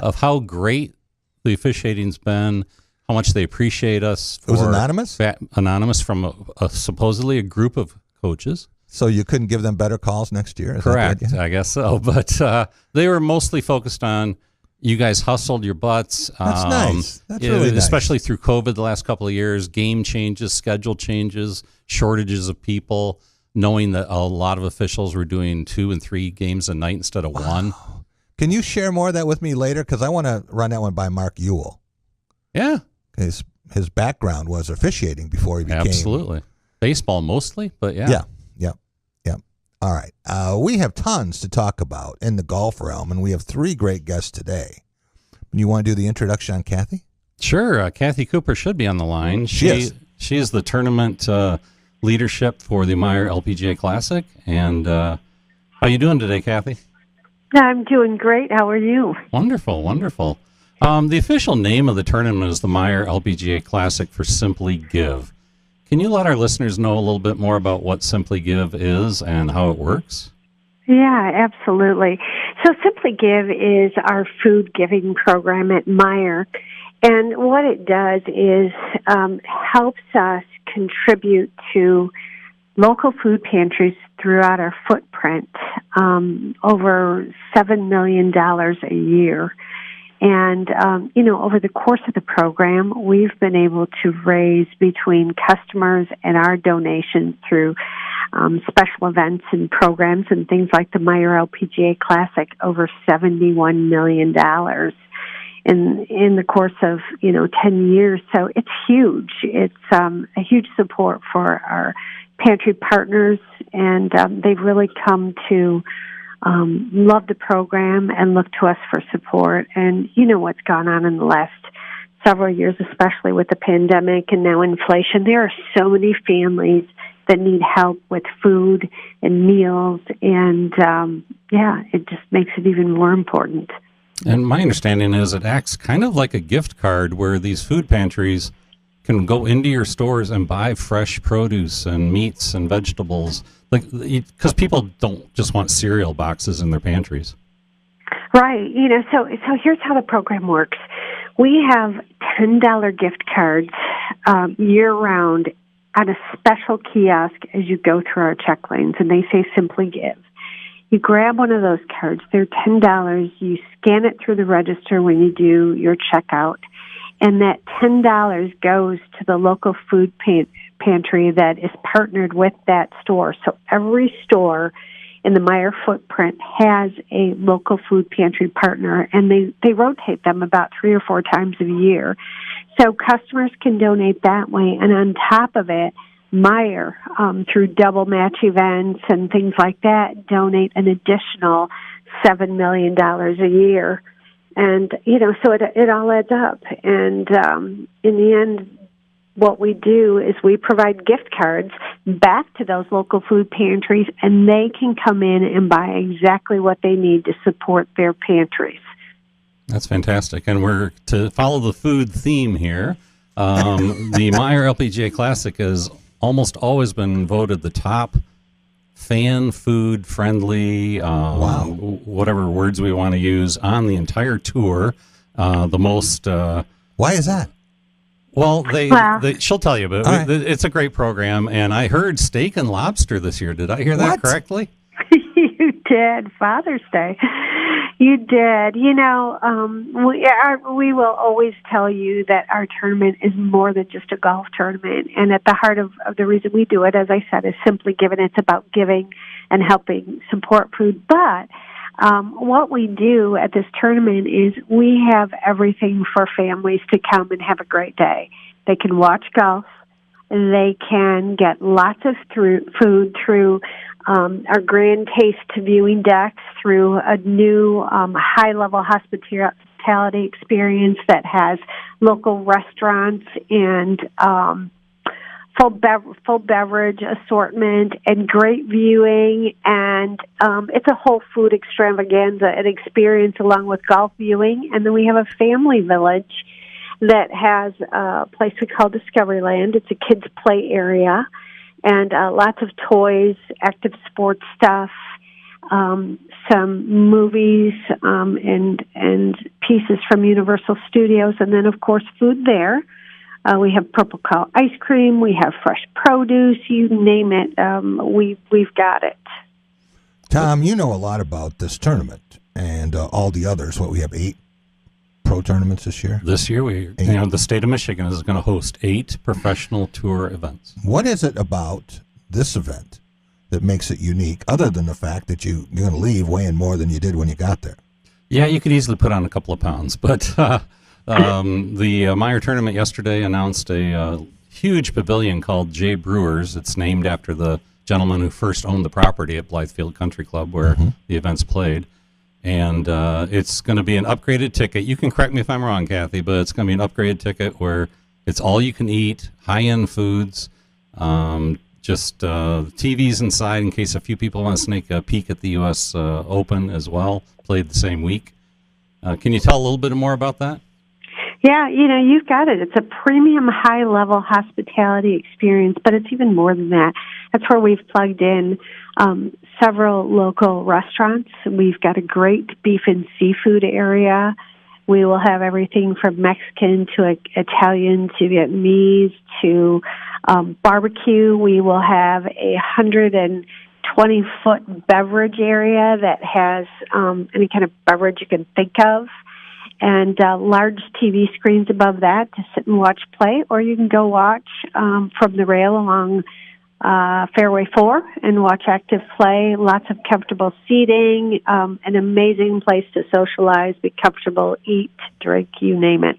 of how great the officiating's been, how much they appreciate us. It was anonymous? Anonymous from supposedly a group of coaches. So you couldn't give them better calls next year? Correct, I guess so. But they were mostly focused on you guys hustled your butts. That's nice. That's really nice. Especially through COVID the last couple of years, game changes, schedule changes, shortages of people, knowing that a lot of officials were doing 2 and 3 games a night instead of one. Can you share more of that with me later? Because I want to run that one by Mark Ewell. Yeah. His background was officiating before he became... Absolutely. Baseball mostly, but yeah. Yeah. All right. We have tons to talk about in the golf realm, and we have 3 great guests today. You want to do the introduction on Kathy? Sure. Kathy Cooper should be on the line. She is the tournament leadership for the Meyer LPGA Classic. And how you doing today, Kathy? I'm doing great. How are you? Wonderful, wonderful. The official name of the tournament is the Meyer LPGA Classic for Simply Give. Can you let our listeners know a little bit more about what Simply Give is and how it works? Yeah, absolutely. So Simply Give is our food giving program at Meyer. And what it does is helps us contribute to local food pantries throughout our footprint, over $7 million a year. And, over the course of the program, we've been able to raise between customers and our donations through special events and programs and things like the Meyer LPGA Classic, over $71 million in the course of 10 years. So it's huge. It's a huge support for our pantry partners, and they've really come to love the program and look to us for support. And you know what's gone on in the last several years, especially with the pandemic and now inflation. There are so many families that need help with food and meals, and it just makes it even more important. And my understanding is it acts kind of like a gift card where these food pantries can go into your stores and buy fresh produce and meats and vegetables, because people don't just want cereal boxes in their pantries. Right. So here's how the program works. We have $10 gift cards year-round on a special kiosk as you go through our check lanes, and they say Simply Give. You grab one of those cards. They're $10. You scan it through the register when you do your checkout, and that $10 goes to the local food pantry that is partnered with that store. So every store in the Meyer footprint has a local food pantry partner, and they rotate them about 3 or 4 times a year. So customers can donate that way, and on top of it, Meyer, through double match events and things like that, donate an additional $7 million a year. And, so it all adds up. And in the end, what we do is we provide gift cards back to those local food pantries, and they can come in and buy exactly what they need to support their pantries. That's fantastic. And we're to follow the food theme here. The Meyer LPGA Classic has almost always been voted the top fan food friendly, whatever words we want to use, on the entire tour. The most. Why is that? Well, she'll tell you, but it's a great program. And I heard steak and lobster this year. Did I hear that correctly? You did. Father's Day. You did. We will always tell you that our tournament is more than just a golf tournament. And at the heart of the reason we do it, as I said, is Simply Giving. It's about giving and helping support food. But what we do at this tournament is we have everything for families to come and have a great day. They can watch golf. They can get lots of food through our Grand Taste viewing decks, through a new high-level hospitality experience that has local restaurants and full beverage assortment and great viewing. And it's a whole food extravaganza, an experience along with golf viewing. And then we have a family village that has a place we call Discoveryland. It's a kids' play area, and lots of toys, active sports stuff, some movies and pieces from Universal Studios, and then, of course, food there. We have Purple Cow ice cream. We have fresh produce. You name it, we've got it. Tom, you know a lot about this tournament and all the others. We have 8 pro tournaments this year? This year, the state of Michigan is going to host 8 professional tour events. What is it about this event that makes it unique, other than the fact that you're going to leave weighing more than you did when you got there? Yeah, you could easily put on a couple of pounds. But the Meyer tournament yesterday announced a huge pavilion called Jay Brewers. It's named after the gentleman who first owned the property at Blythefield Country Club, where the events played. And it's going to be an upgraded ticket. You can correct me if I'm wrong, Kathy, but it's going to be an upgraded ticket where it's all you can eat, high-end foods, just TVs inside in case a few people want to sneak a peek at the U.S. Open as well, played the same week. Can you tell a little bit more about that? Yeah, you've got it. It's a premium high-level hospitality experience, but it's even more than that. That's where we've plugged in several local restaurants. We've got a great beef and seafood area. We will have everything from Mexican to Italian to Vietnamese to barbecue. We will have a 120-foot beverage area that has any kind of beverage you can think of, and large TV screens above that to sit and watch play, or you can go watch from the rail along Fairway 4 and watch active play. Lots of comfortable seating, an amazing place to socialize, be comfortable, eat, drink, you name it.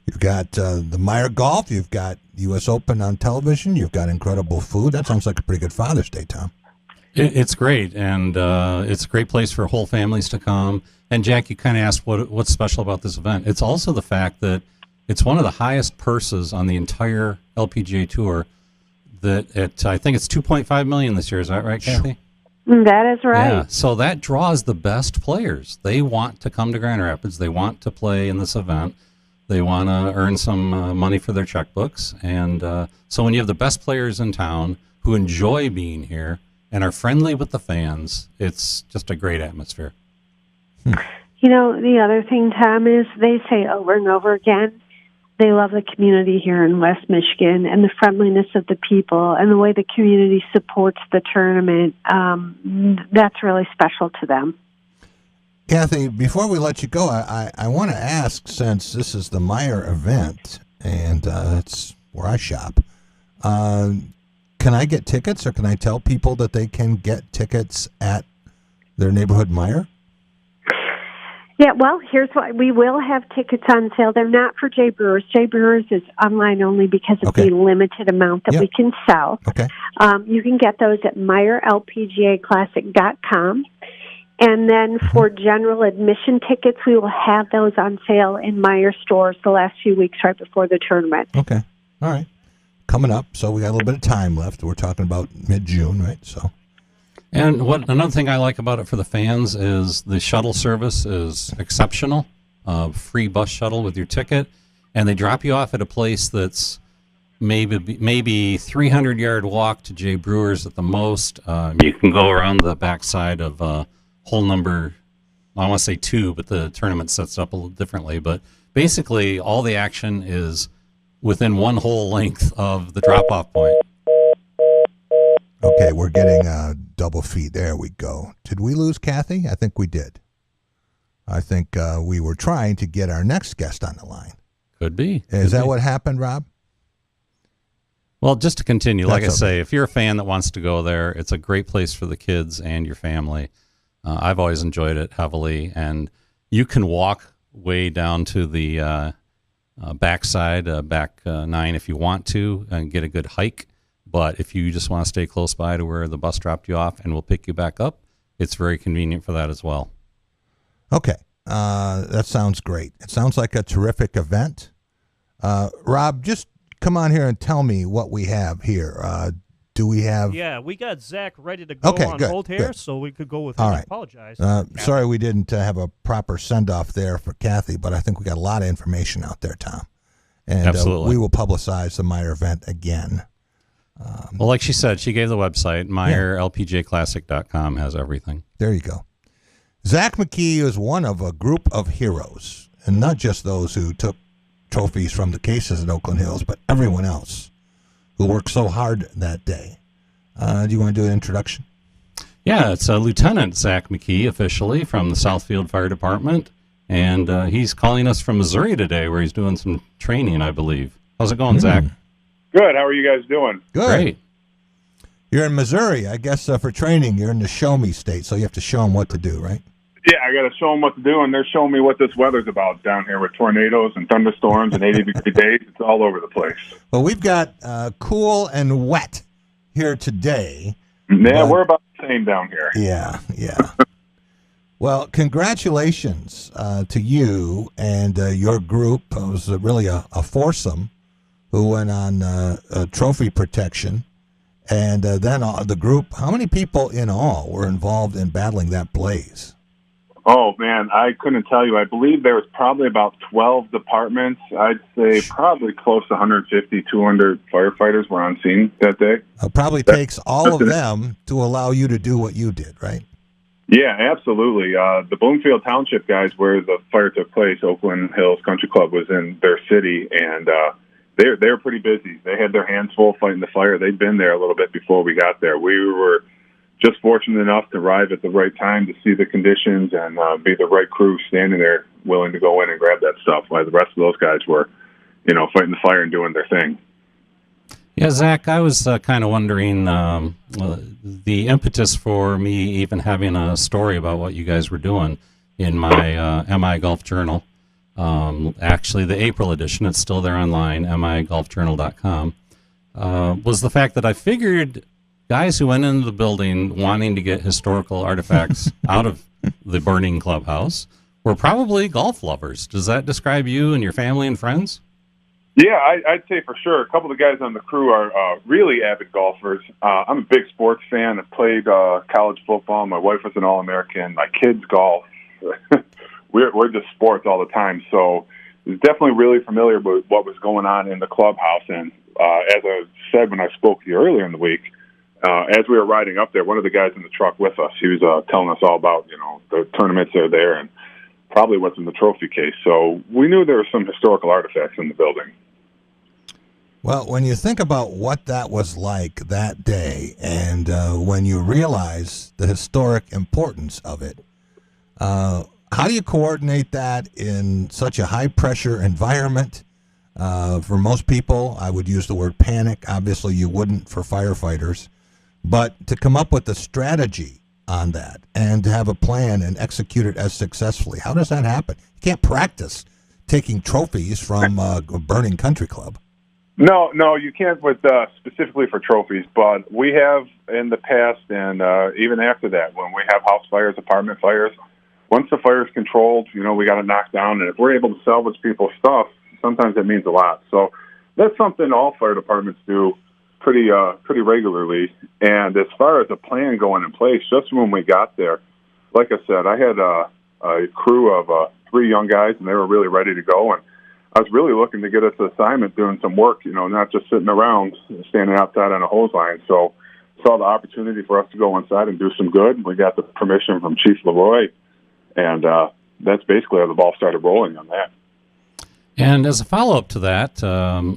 You've got the Meyer Golf. You've got U.S. Open on television. You've got incredible food. That sounds like a pretty good Father's Day, Tom. It's great, and it's a great place for whole families to come. And, Jack, you kind of asked what's special about this event. It's also the fact that it's one of the highest purses on the entire LPGA Tour. I think it's $2.5 million this year. Is that right, Kathy? That is right. Yeah, so that draws the best players. They want to come to Grand Rapids. They want to play in this event. They want to earn some money for their checkbooks. And so when you have the best players in town who enjoy being here and are friendly with the fans, it's just a great atmosphere. You know, the other thing, Tom, is they say over and over again, they love the community here in West Michigan and the friendliness of the people and the way the community supports the tournament. That's really special to them. Kathy, before we let you go, I want to ask, since this is the Meyer event and it's where I shop, can I get tickets, or can I tell people that they can get tickets at their neighborhood Meyer? Yeah, well, here's what. We will have tickets on sale. They're not for Jay Brewers. Jay Brewers is online only because of the limited amount that we can sell. Okay. You can get those at MeyerLPGAClassic.com. And then for general admission tickets, we will have those on sale in Meyer stores the last few weeks right before the tournament. Okay. All right. Coming up, so we got a little bit of time left. We're talking about mid-June, right? So. And another thing I like about it for the fans is the shuttle service is exceptional. Free bus shuttle with your ticket, and they drop you off at a place that's maybe 300-yard walk to Jay Brewers at the most. You can go around the backside of hole number, I want to say 2, but the tournament sets it up a little differently. But basically, all the action is within one hole length of the drop-off point. Okay, we're getting double feed. There we go. Did we lose Kathy? I think we did. I think we were trying to get our next guest on the line. Could be. Is that what happened, Rob? Well, just to continue, like I say, if you're a fan that wants to go there, it's a great place for the kids and your family. I've always enjoyed it heavily, and you can walk way down to the backside, back 9 if you want to, and get a good hike. But if you just want to stay close by to where the bus dropped you off and we'll pick you back up, it's very convenient for that as well. Okay. That sounds great. It sounds like a terrific event. Rob, just come on here and tell me what we have here. Do we have... Yeah, we got Zach ready to go on hold here, so we could go with him. All right. I apologize. Sorry we didn't have a proper send-off there for Kathy, but I think we got a lot of information out there, Tom. And Absolutely. We will publicize the Meyer event again. Well, like she said, she gave the website. MeyerLPGAClassic.com has everything. There you go. Zach McKee is one of a group of heroes, and not just those who took trophies from the cases at Oakland Hills, but everyone else who worked so hard that day. Do you want to do an introduction? Yeah, it's Lieutenant Zach McKee, officially, from the Southfield Fire Department, and he's calling us from Missouri today, where he's doing some training, I believe. How's it going, Zach? Good. How are you guys doing? Good. Great. You're in Missouri. I guess for training, you're in the show-me state, so you have to show them what to do, right? Yeah, I got to show them what to do, and they're showing me what this weather's about down here with tornadoes and thunderstorms and 80-degree days. It's all over the place. Well, we've got cool and wet here today. Yeah, we're about the same down here. Yeah. Well, congratulations to you and your group. It was really a foursome who went on trophy protection. And then the group, how many people in all were involved in battling that blaze? Oh, man, I couldn't tell you. I believe there was probably about 12 departments. I'd say probably close to 150, 200 firefighters were on scene that day. It probably takes all of them to allow you to do what you did, right? Yeah, absolutely. The Bloomfield Township guys, where the fire took place, Oakland Hills Country Club was in their city, and they're pretty busy. They had their hands full fighting the fire. They'd been there a little bit before we got there. We were just fortunate enough to arrive at the right time to see the conditions and be the right crew standing there willing to go in and grab that stuff while the rest of those guys were, fighting the fire and doing their thing. Yeah, Zach, I was kind of wondering the impetus for me even having a story about what you guys were doing in my MI Golf Journal. Actually, the April edition, it's still there online, migolfjournal.com, was the fact that I figured guys who went into the building wanting to get historical artifacts out of the burning clubhouse were probably golf lovers. Does that describe you and your family and friends? Yeah, I'd say for sure. A couple of the guys on the crew are really avid golfers. I'm a big sports fan. I played college football. My wife was an All-American. My kids golf. We're just sports all the time. So I was definitely really familiar with what was going on in the clubhouse. And as I said when I spoke to you earlier in the week, as we were riding up there, one of the guys in the truck with us, he was telling us all about, the tournaments that are there and probably what's in the trophy case. So we knew there were some historical artifacts in the building. Well, when you think about what that was like that day, and when you realize the historic importance of it, how do you coordinate that in such a high-pressure environment? For most people, I would use the word panic. Obviously, you wouldn't for firefighters. But to come up with a strategy on that and to have a plan and execute it as successfully, how does that happen? You can't practice taking trophies from a burning country club. No, you can't with specifically for trophies, but we have in the past and even after that, when we have house fires, apartment fires, once the fire is controlled, we got to knock down, and if we're able to salvage people's stuff, sometimes that means a lot. So that's something all fire departments do pretty regularly. And as far as a plan going in place, just when we got there, like I said, I had a crew of 3 young guys, and they were really ready to go, and I was really looking to get us an assignment doing some work, not just sitting around standing outside on a hose line. So saw the opportunity for us to go inside and do some good. We got the permission from Chief Leroy, and that's basically how the ball started rolling on that. And as a follow-up to that,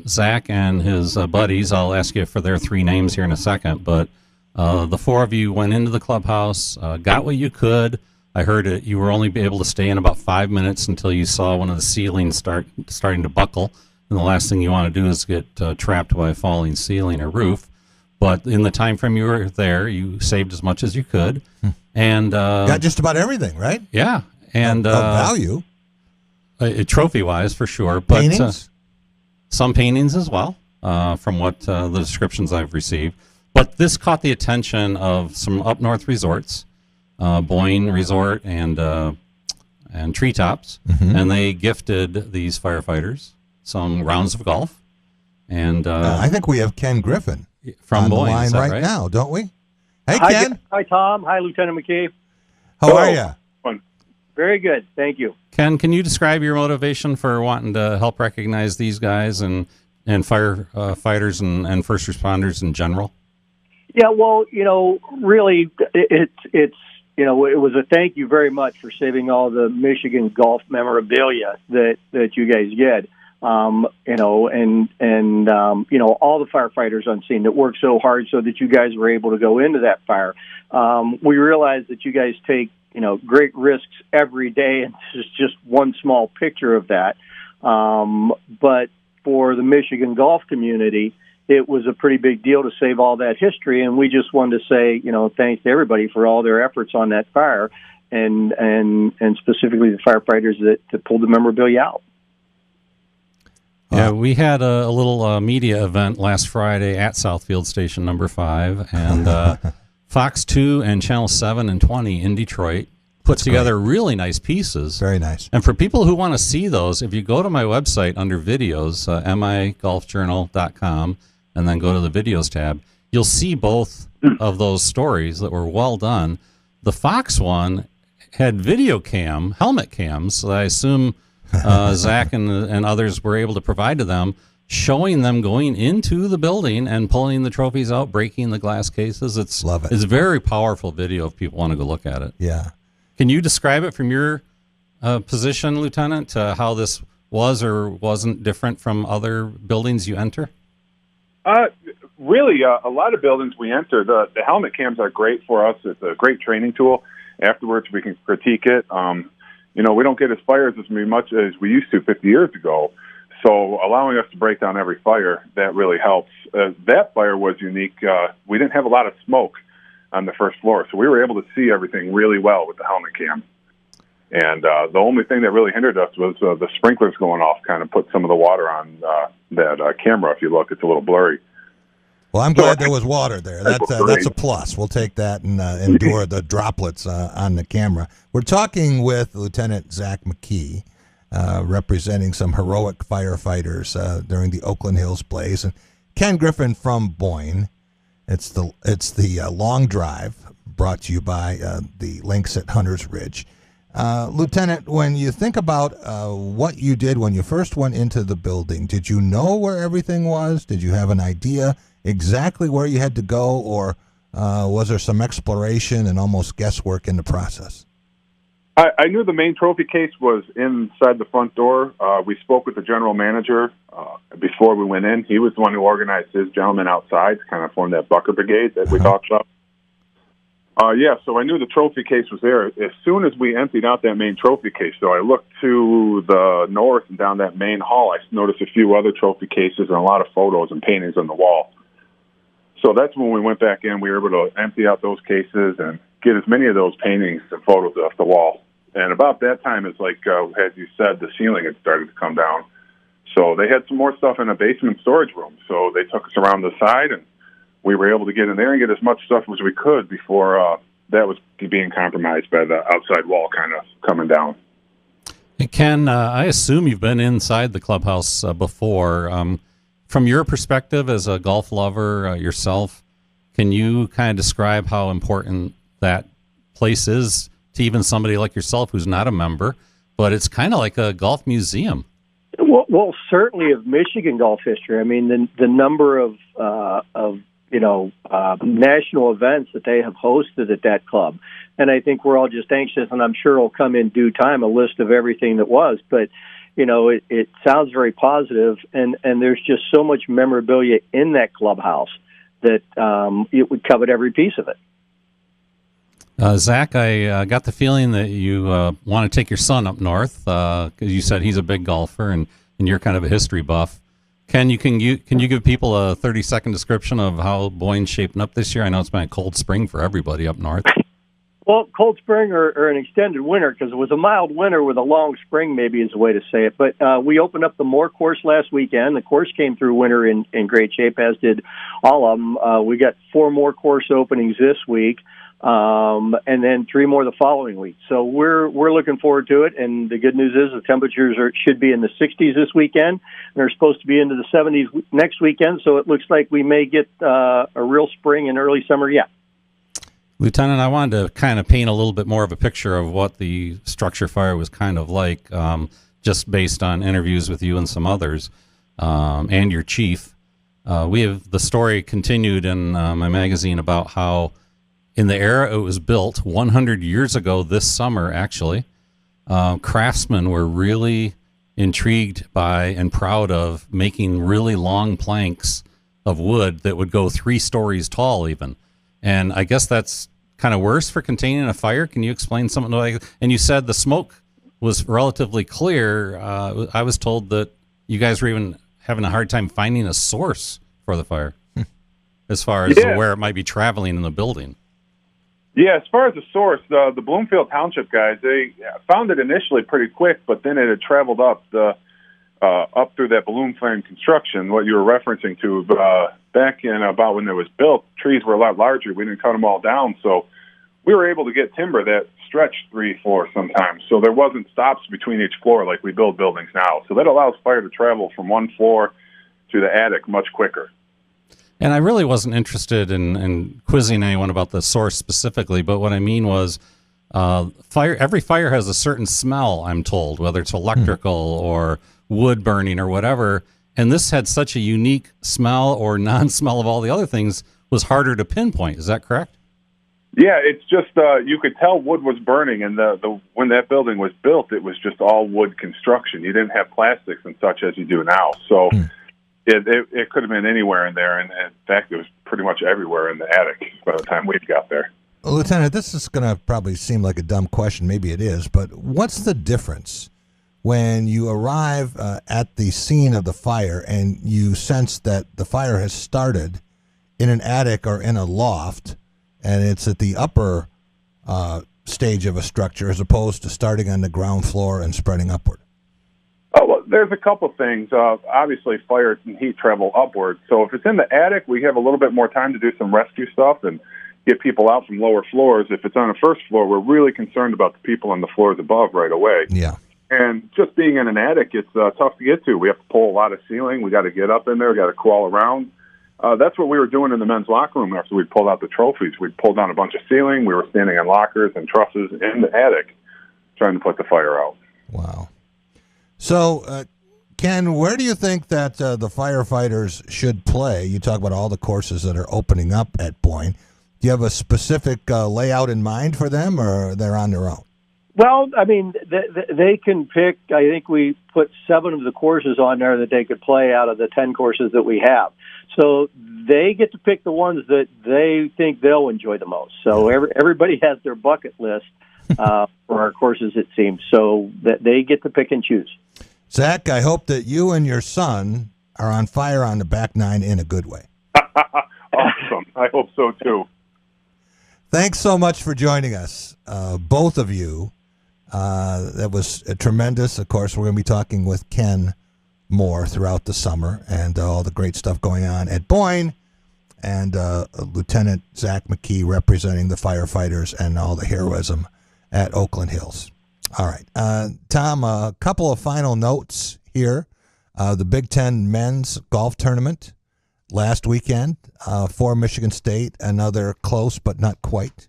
Zach and his buddies, I'll ask you for their 3 names here in a second, but the 4 of you went into the clubhouse, got what you could. I heard you were only able to stay in about 5 minutes until you saw one of the ceilings starting to buckle. And the last thing you want to do is get trapped by a falling ceiling or roof. But in the time frame you were there, you saved as much as you could. And got just about everything, right? Yeah. And of value. Trophy-wise, for sure. But paintings? Some paintings as well, from what the descriptions I've received. But this caught the attention of some up-north resorts. Boyne Resort and Treetops, and they gifted these firefighters some rounds of golf. And I think we have Ken Griffin from on Boyne the line right now, don't we? Hey, Ken. Hi, Tom. Hi, Lieutenant McKee. How are you? Very good, thank you. Ken, can you describe your motivation for wanting to help recognize these guys and firefighters and first responders in general? Yeah, well, really, it's it was a thank you very much for saving all the Michigan golf memorabilia that you guys get. All the firefighters on scene that worked so hard so that you guys were able to go into that fire. We realize that you guys take, great risks every day, and this is just one small picture of that. But for the Michigan golf community, it was a pretty big deal to save all that history, and we just wanted to say, thanks to everybody for all their efforts on that fire, and specifically the firefighters that pulled the memorabilia out. Yeah, we had a little media event last Friday at Southfield Station number 5, and Fox 2 and Channel 7 and 20 in Detroit put together really nice pieces. Very nice. And for people who want to see those, if you go to my website under videos, migolfjournal.com, and then go to the videos tab, you'll see both of those stories that were well done. The Fox one had video cam, helmet cams, that I assume Zach and others were able to provide to them, showing them going into the building and pulling the trophies out, breaking the glass cases. Love it. It's a very powerful video if people want to go look at it. Yeah. Can you describe it from your position, Lieutenant, how this was or wasn't different from other buildings you enter? Really, a lot of buildings we enter, the helmet cams are great for us. It's a great training tool. Afterwards, we can critique it. We don't get as fired as much as we used to 50 years ago. So allowing us to break down every fire, that really helps. That fire was unique. We didn't have a lot of smoke on the first floor, so we were able to see everything really well with the helmet cam. And the only thing that really hindered us was the sprinklers going off, kind of put some of the water on that camera. If you look, it's a little blurry. Well, I'm glad there was water there. That's a plus. We'll take that and endure the droplets on the camera. We're talking with Lieutenant Zach McKee, representing some heroic firefighters during the Oakland Hills blaze, and Ken Griffin from Boyne. It's the long drive brought to you by the Links at Hunter's Ridge. Lieutenant, when you think about what you did when you first went into the building, did you know where everything was? Did you have an idea exactly where you had to go, or was there some exploration and almost guesswork in the process? I knew the main trophy case was inside the front door. We spoke with the general manager before we went in. He was the one who organized his gentlemen outside to kind of form that Bucker Brigade that we talked about. So I knew the trophy case was there. As soon as we emptied out that main trophy case, so I looked to the north and down that main hall, I noticed a few other trophy cases and a lot of photos and paintings on the wall. So that's when we went back in. We were able to empty out those cases and get as many of those paintings and photos off the wall. And about that time, it's like, as you said, the ceiling had started to come down. So they had some more stuff in a basement storage room. So they took us around the side, and we were able to get in there and get as much stuff as we could before that was being compromised by the outside wall kind of coming down. Hey, Ken, I assume you've been inside the clubhouse before. From your perspective as a golf lover yourself, can you kind of describe how important that place is to even somebody like yourself who's not a member, but it's kind of like a golf museum? Well, certainly of Michigan golf history. I mean, the number of national events that they have hosted at that club. And I think we're all just anxious, and I'm sure it'll come in due time, a list of everything that was. But, it sounds very positive, and there's just so much memorabilia in that clubhouse that it would cover every piece of it. Zach, I got the feeling that you want to take your son up north because you said he's a big golfer and you're kind of a history buff. Ken, can you give people a 30-second description of how Boyne's shaping up this year? I know it's been a cold spring for everybody up north. Well, cold spring or an extended winter, because it was a mild winter with a long spring, maybe is the way to say it. But we opened up the Moore course last weekend. The course came through winter in great shape, as did all of them. We got 4 more course openings this week. And then 3 more the following week. So we're looking forward to it. And the good news is the temperatures should be in the 60s this weekend. And they're supposed to be into the 70s next weekend. So it looks like we may get a real spring and early summer yet. Lieutenant, I wanted to kind of paint a little bit more of a picture of what the structure fire was kind of like, just based on interviews with you and some others, and your chief. We have the story continued in my magazine about how in the era it was built 100 years ago this summer, actually, craftsmen were really intrigued by and proud of making really long planks of wood that would go 3 stories tall even. And I guess that's kind of worse for containing a fire. Can you explain something like that? And you said the smoke was relatively clear. I was told that you guys were even having a hard time finding a source for the fire as far as where it might be traveling in the building. Yeah, as far as the source, the Bloomfield Township guys, they found it initially pretty quick, but then it had traveled up through that balloon frame construction, what you were referencing to. Back in about when it was built, trees were a lot larger. We didn't cut them all down, so we were able to get timber that stretched 3 floors sometimes. So there wasn't stops between each floor like we build buildings now. So that allows fire to travel from one floor to the attic much quicker. And I really wasn't interested in quizzing anyone about the source specifically, but what I mean was every fire has a certain smell, I'm told, whether it's electrical or wood burning or whatever, and this had such a unique smell or non-smell of all the other things was harder to pinpoint. Is that correct? Yeah, it's just you could tell wood was burning, and when that building was built, it was just all wood construction. You didn't have plastics and such as you do now, so it could have been anywhere in there, and in fact, it was pretty much everywhere in the attic by the time we got there. Well, Lieutenant, this is going to probably seem like a dumb question. Maybe it is, but what's the difference when you arrive at the scene of the fire and you sense that the fire has started in an attic or in a loft, and it's at the upper stage of a structure as opposed to starting on the ground floor and spreading upward? Oh, well, there's a couple things. Obviously, fire and heat travel upward. So if it's in the attic, we have a little bit more time to do some rescue stuff and get people out from lower floors. If it's on the first floor, we're really concerned about the people on the floors above right away. Yeah. And just being in an attic, it's tough to get to. We have to pull a lot of ceiling. We got to get up in there. We got to crawl around. That's what we were doing in the men's locker room after we pulled out the trophies. We pulled down a bunch of ceiling. We were standing on lockers and trusses in the attic trying to put the fire out. Wow. So, Ken, where do you think that the firefighters should play? You talk about all the courses that are opening up at Boyne. Do you have a specific layout in mind for them, or they're on their own? Well, I mean, they can pick. I think we put 7 of the courses on there that they could play out of the 10 courses that we have. So they get to pick the ones that they think they'll enjoy the most. So everybody has their bucket list for our courses, it seems. So that they get to pick and choose. Zach, I hope that you and your son are on fire on the back nine in a good way. Awesome. I hope so, too. Thanks so much for joining us, both of you. That was tremendous. Of course, we're going to be talking with Ken more throughout the summer and all the great stuff going on at Boyne, and Lieutenant Zach McKee representing the firefighters and all the heroism at Oakland Hills. All right. Tom, a couple of final notes here. The Big Ten men's golf tournament last weekend for Michigan State, another close but not quite.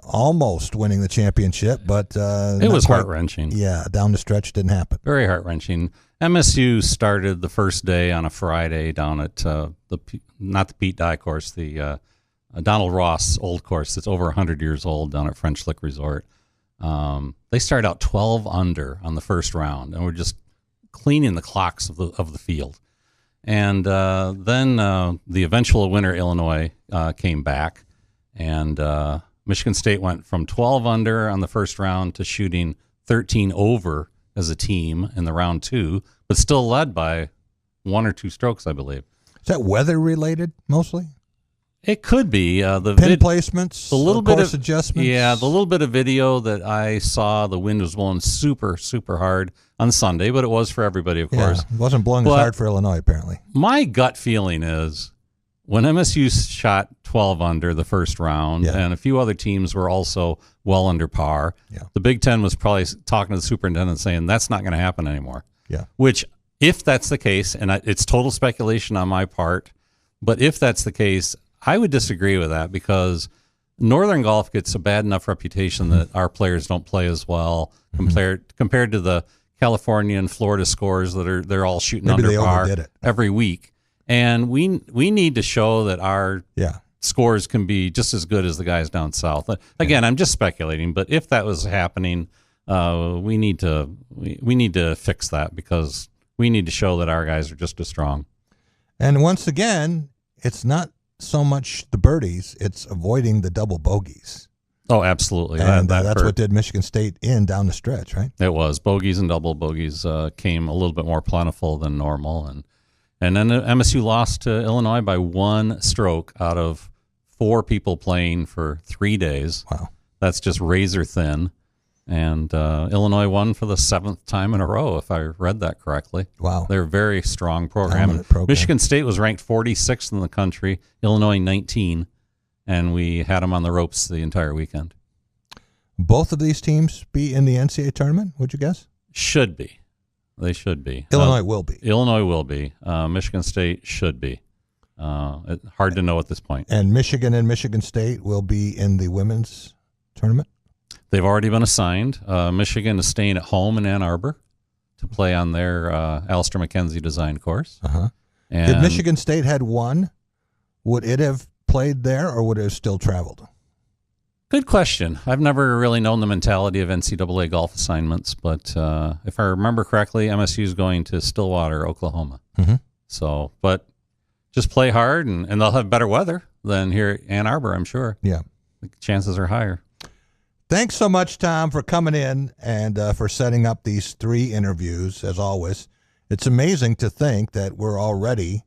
Almost winning the championship, but it was heart-wrenching. Yeah, down the stretch didn't happen. Very heart-wrenching. MSU started the first day on a Friday down at not the Pete Dye course, the Donald Ross old course that's over 100 years old down at French Lick Resort. They started out 12 under on the first round, and we're just cleaning the clocks of the field. And then the eventual winner, Illinois, came back, and Michigan State went from 12 under on the first round to shooting 13 over as a team in the round 2, but still led by 1 or 2 strokes, I believe. Is that weather related mostly? It could be the pin placements, the little bit of adjustments. Yeah, the little bit of video that I saw, the wind was blowing super, super hard on Sunday, but it was for everybody, of course. It wasn't blowing as hard for Illinois, apparently. My gut feeling is when MSU shot 12 under the first round, and a few other teams were also well under par, the Big Ten was probably talking to the superintendent saying that's not going to happen anymore. Yeah. Which, if that's the case, and it's total speculation on my part, but if that's the case, I would disagree with that because Northern Golf gets a bad enough reputation that our players don't play as well compared to the California and Florida scores that they're all shooting under par every week. And we need to show that our scores can be just as good as the guys down south. Again, I'm just speculating, but if that was happening, we need to fix that because we need to show that our guys are just as strong. And once again, it's not so much the birdies, it's avoiding the double bogeys. Oh, absolutely. And that's what did Michigan State in down the stretch, right? It was. Bogeys and double bogeys came a little bit more plentiful than normal. And then MSU lost to Illinois by 1 stroke out of 4 people playing for 3 days. Wow. That's just razor thin. And Illinois won for the 7th time in a row, if I read that correctly. Wow. They're a very strong program. Michigan State was ranked 46th in the country, Illinois 19, and we had them on the ropes the entire weekend. Both of these teams be in the NCAA tournament, would you guess? Should be. They should be. Illinois will be. Illinois will be. Michigan State should be. Hard to know at this point. And Michigan and Michigan State will be in the women's tournament? They've already been assigned. Michigan is staying at home in Ann Arbor to play on their Alistair McKenzie designed course. And if Michigan State had won, would it have played there or would it have still traveled? Good question. I've never really known the mentality of NCAA golf assignments, but if I remember correctly, MSU is going to Stillwater, Oklahoma. So, but just play hard, and they'll have better weather than here at Ann Arbor, I'm sure. Yeah. The chances are higher. Thanks so much, Tom, for coming in and for setting up these 3 interviews, as always. It's amazing to think that we're already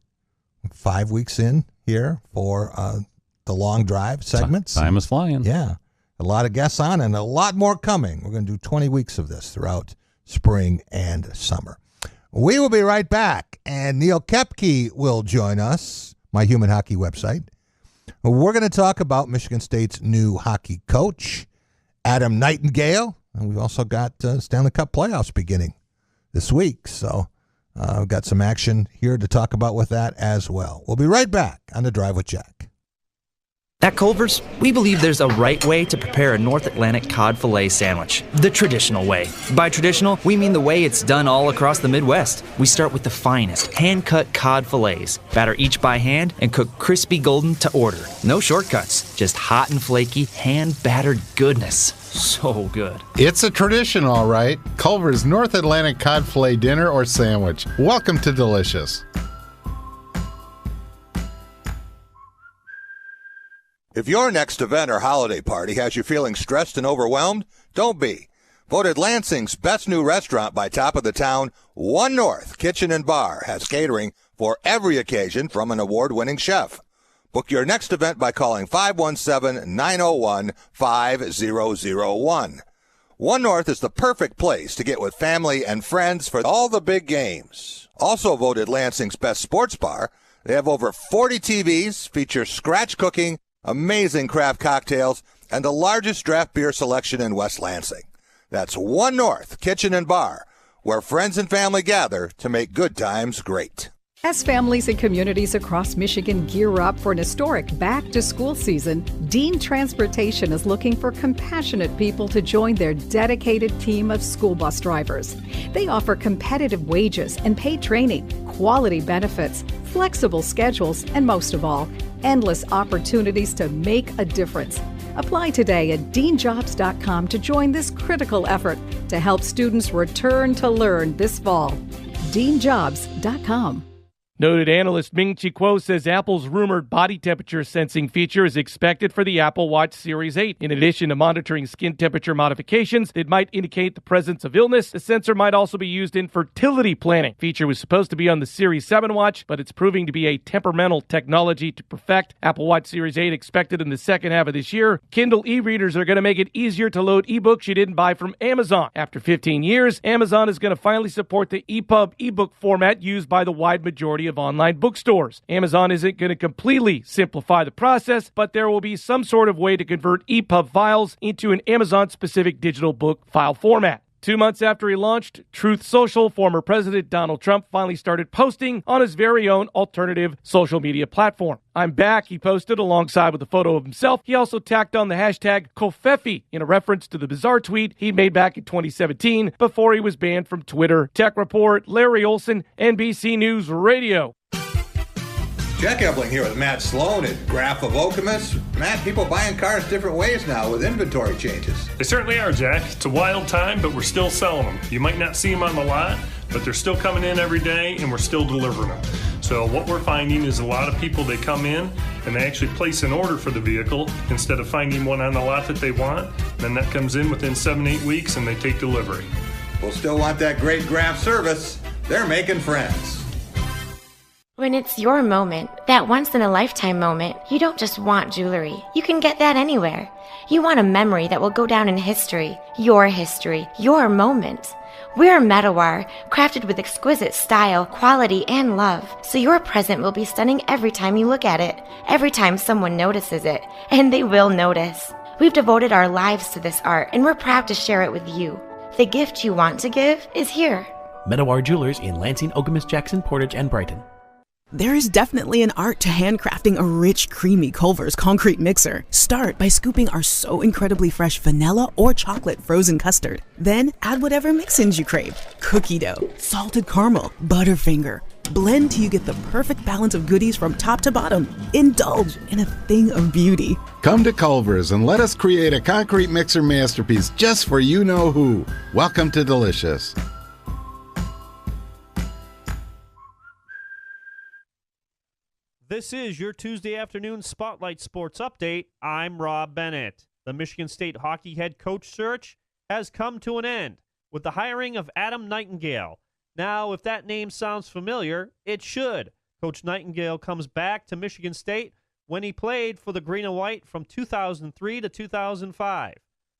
5 weeks in here for the long drive segments. Time is flying. Yeah. A lot of guests on and a lot more coming. We're going to do 20 weeks of this throughout spring and summer. We will be right back, and Neil Koepke will join us, my Human Hockey website. We're going to talk about Michigan State's new hockey coach, Adam Nightingale, and we've also got Stanley Cup playoffs beginning this week, so we've got some action here to talk about with that as well. We'll be right back on The Drive with Jack. At Culver's, we believe there's a right way to prepare a North Atlantic cod fillet sandwich, the traditional way. By traditional, we mean the way it's done all across the Midwest. We start with the finest, hand-cut cod fillets, batter each by hand, and cook crispy golden to order. No shortcuts, just hot and flaky, hand-battered goodness. So good. It's a tradition, all right. Culver's North Atlantic cod fillet dinner or sandwich. Welcome to Delicious. If your next event or holiday party has you feeling stressed and overwhelmed, don't be. Voted Lansing's best new restaurant by Top of the Town, One North Kitchen and Bar has catering for every occasion from an award-winning chef. Book your next event by calling 517-901-5001. One North is the perfect place to get with family and friends for all the big games. Also voted Lansing's best sports bar, they have over 40 TVs, feature scratch cooking, amazing craft cocktails, and the largest draft beer selection in West Lansing. That's One North Kitchen and Bar, where friends and family gather to make good times great. As families and communities across Michigan gear up for an historic back-to-school season, Dean Transportation is looking for compassionate people to join their dedicated team of school bus drivers. They offer competitive wages and paid training, quality benefits, flexible schedules, and most of all, endless opportunities to make a difference. Apply today at deanjobs.com to join this critical effort to help students return to learn this fall. deanjobs.com. Noted analyst Ming-Chi Kuo says Apple's rumored body temperature sensing feature is expected for the Apple Watch Series 8. In addition to monitoring skin temperature modifications that might indicate the presence of illness, the sensor might also be used in fertility planning. The feature was supposed to be on the Series 7 watch, but it's proving to be a temperamental technology to perfect. Apple Watch Series 8 expected in the second half of this year. Kindle e-readers are going to make it easier to load ebooks you didn't buy from Amazon. After 15 years, Amazon is going to finally support the EPUB ebook format used by the wide majority of online bookstores. Amazon isn't going to completely simplify the process, but there will be some sort of way to convert EPUB files into an Amazon-specific digital book file format. 2 months after he launched Truth Social, former President Donald Trump finally started posting on his very own alternative social media platform. "I'm back," he posted alongside with a photo of himself. He also tacked on the hashtag Kofefi in a reference to the bizarre tweet he made back in 2017 before he was banned from Twitter. Tech Report, Larry Olson, NBC News Radio. Jack Ebling here with Matt Sloan at Graph of Okemos. Matt, people buying cars different ways now with inventory changes. They certainly are, Jack. It's a wild time, but we're still selling them. You might not see them on the lot, but they're still coming in every day, and we're still delivering them. So what we're finding is a lot of people, they come in, and they actually place an order for the vehicle instead of finding one on the lot that they want. Then that comes in within 7-8 weeks, and they take delivery. We'll still want that great Graph service. They're making friends. When it's your moment, that once-in-a-lifetime moment, you don't just want jewelry. You can get that anywhere. You want a memory that will go down in history, your moment. We're Medawar, crafted with exquisite style, quality, and love, so your present will be stunning every time you look at it, every time someone notices it, and they will notice. We've devoted our lives to this art, and we're proud to share it with you. The gift you want to give is here. Medawar Jewelers in Lansing, Okemos, Jackson, Portage, and Brighton. There is definitely an art to handcrafting a rich, creamy Culver's concrete mixer. Start by scooping our so incredibly fresh vanilla or chocolate frozen custard. Then add whatever mix-ins you crave. Cookie dough, salted caramel, Butterfinger. Blend till you get the perfect balance of goodies from top to bottom. Indulge in a thing of beauty. Come to Culver's and let us create a concrete mixer masterpiece just for you-know-who. Welcome to Delicious. This is your Tuesday afternoon Spotlight Sports Update. I'm Rob Bennett. The Michigan State hockey head coach search has come to an end with the hiring of Adam Nightingale. Now, if that name sounds familiar, it should. Coach Nightingale comes back to Michigan State when he played for the Green and White from 2003 to 2005.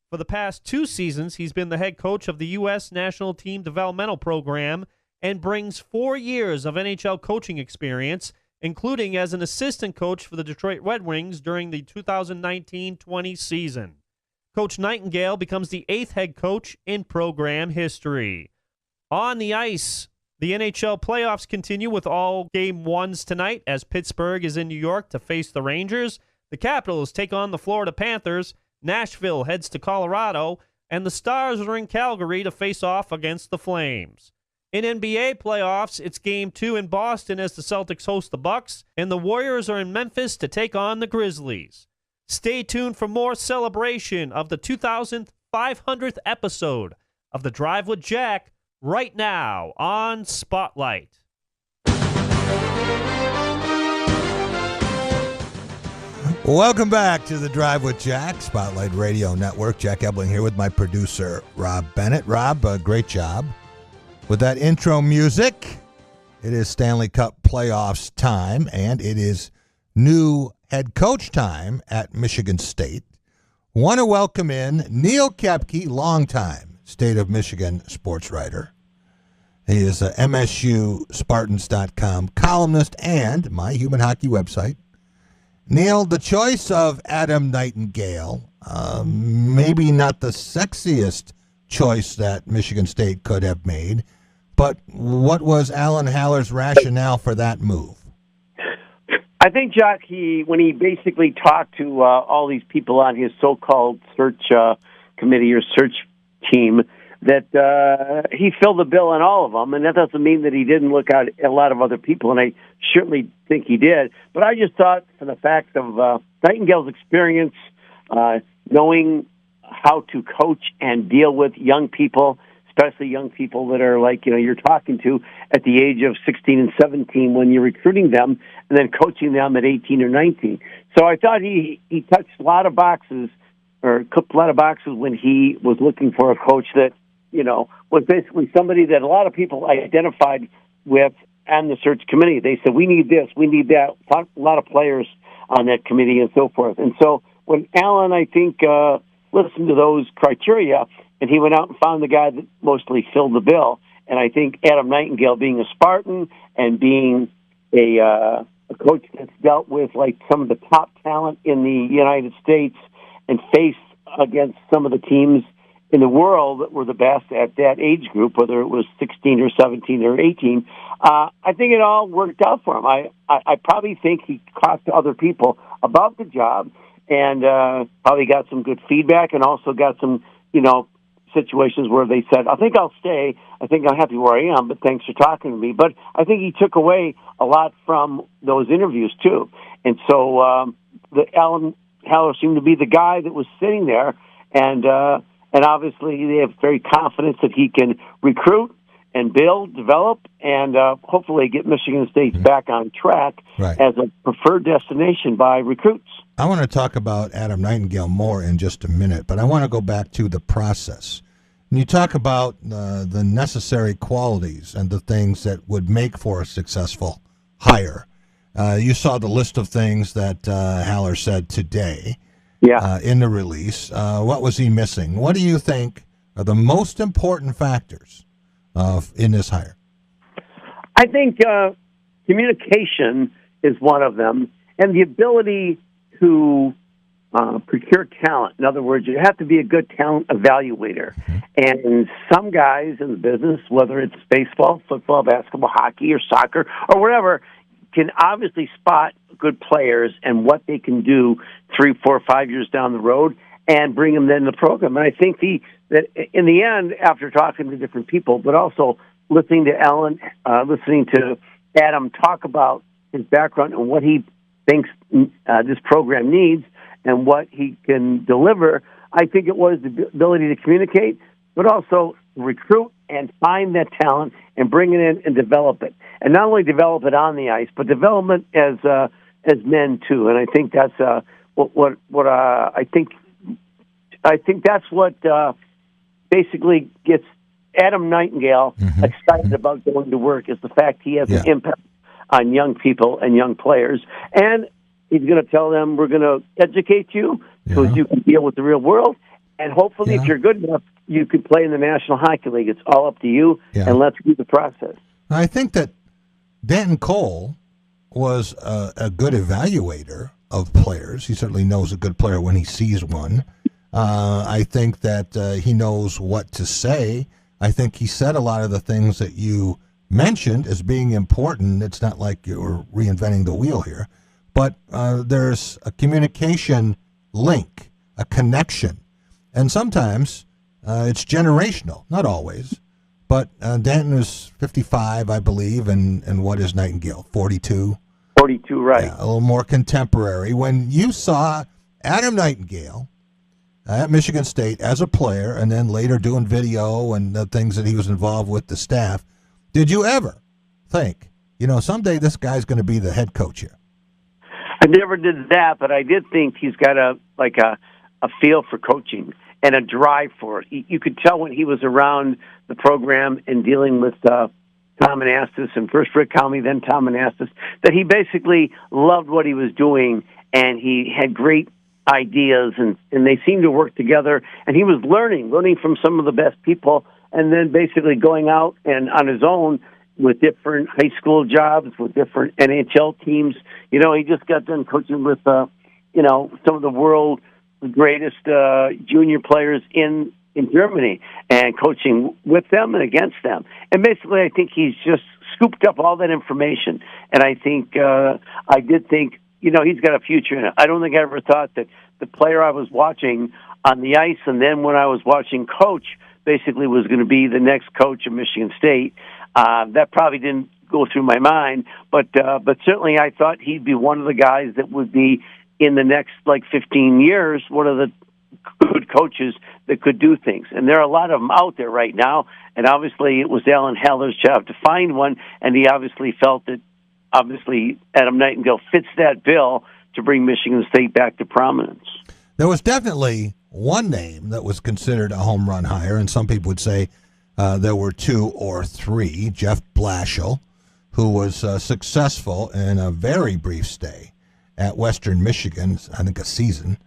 For the past 2 seasons, he's been the head coach of the U.S. National Team Developmental Program and brings 4 years of NHL coaching experience, including as an assistant coach for the Detroit Red Wings during the 2019-20 season. Coach Nightingale becomes the 8th head coach in program history. On the ice, the NHL playoffs continue with all game ones tonight as Pittsburgh is in New York to face the Rangers. The Capitals take on the Florida Panthers. Nashville heads to Colorado, and the Stars are in Calgary to face off against the Flames. In NBA playoffs, it's Game 2 in Boston as the Celtics host the Bucks, and the Warriors are in Memphis to take on the Grizzlies. Stay tuned for more celebration of the 2,500th episode of The Drive with Jack right now on Spotlight. Welcome back to The Drive with Jack, Spotlight Radio Network. Jack Ebling here with my producer, Rob Bennett. Rob, great job with that intro music. It is Stanley Cup playoffs time, and it is new head coach time at Michigan State. Want to welcome in Neil Kepke, longtime State of Michigan sports writer. He is a MSUSpartans.com columnist and My Human Hockey website. Neil, the choice of Adam Nightingale, maybe not the sexiest choice that Michigan State could have made, but what was Alan Haller's rationale for that move? I think, Jack, when he basically talked to all these people on his so-called search committee or search team, that he filled the bill on all of them, and that doesn't mean that he didn't look at a lot of other people, and I certainly think he did. But I just thought, from the fact of Nightingale's experience, knowing how to coach and deal with young people, especially young people that are like, you're talking to at the age of 16 and 17 when you're recruiting them, and then coaching them at 18 or 19. So I thought he touched a lot of boxes, or clipped a lot of boxes when he was looking for a coach that, was basically somebody that a lot of people identified with on the search committee. They said, we need this, we need that, a lot of players on that committee and so forth. And so when Alan, I think, listened to those criteria, and he went out and found the guy that mostly filled the bill. And I think Adam Nightingale, being a Spartan and being a coach that's dealt with like some of the top talent in the United States and faced against some of the teams in the world that were the best at that age group, whether it was 16 or 17 or 18, I think it all worked out for him. I probably think he talked to other people about the job and probably got some good feedback and also got some, situations where they said, I think I'll stay. I think I'm happy where I am, but thanks for talking to me. But I think he took away a lot from those interviews, too. And so Alan Haller seemed to be the guy that was sitting there, and obviously they have very confidence that he can recruit and build, develop, and hopefully get Michigan State back on track as a preferred destination by recruits. I want to talk about Adam Nightingale more in just a minute, but I want to go back to the process. When you talk about the necessary qualities and the things that would make for a successful hire, you saw the list of things that Haller said today in the release. What was he missing? What do you think are the most important factors in this hire? I think communication is one of them, and the ability to procure talent. In other words, you have to be a good talent evaluator. And some guys in the business, whether it's baseball, football, basketball, hockey, or soccer, or whatever, can obviously spot good players and what they can do 3, 4, 5 years down the road and bring them then in the program. And I think that in the end, after talking to different people, but also listening to Alan, listening to Adam talk about his background and what he thinks this program needs and what he can deliver, I think it was the ability to communicate, but also recruit and find that talent and bring it in and develop it. And not only develop it on the ice, but development as men too. And I think that's what I think I think that's what basically gets Adam Nightingale excited about going to work, is the fact he has an impact on young people and young players. And he's going to tell them, we're going to educate you so you can deal with the real world. And hopefully, if you're good enough, you could play in the National Hockey League. It's all up to you, and let's do the process. I think that Danton Cole was a good evaluator of players. He certainly knows a good player when he sees one. I think that he knows what to say. I think he said a lot of the things that you mentioned as being important. It's not like you're reinventing the wheel here, but there's a communication link, a connection. And sometimes it's generational, not always. But Danton is 55, I believe, and what is Nightingale, 42? 42, right. Yeah, a little more contemporary. When you saw Adam Nightingale at Michigan State as a player and then later doing video and the things that he was involved with the staff, did you ever think, someday this guy's going to be the head coach here? I never did that, but I did think he's got a feel for coaching and a drive for it. You could tell when he was around the program and dealing with Tom Anastas, and first Rick Comey, then Tom Anastas, that he basically loved what he was doing, and he had great ideas, and they seemed to work together. And he was learning from some of the best people, and then basically going out and on his own with different high school jobs, with different NHL teams. He just got done coaching with, some of the world's greatest junior players in Germany, and coaching with them and against them. And basically, I think he's just scooped up all that information. And I think, I did think, he's got a future in it. I don't think I ever thought that the player I was watching on the ice, and then when I was watching coach, basically was going to be the next coach of Michigan State. That probably didn't go through my mind, but certainly I thought he'd be one of the guys that would be in the next 15 years, one of the good coaches that could do things. And there are a lot of them out there right now, and obviously it was Alan Haller's job to find one, and he obviously felt that Adam Nightingale fits that bill to bring Michigan State back to prominence. There was definitely one name that was considered a home run hire, and some people would say there were two or three. Jeff Blashill, who was successful in a very brief stay at Western Michigan, I think a season,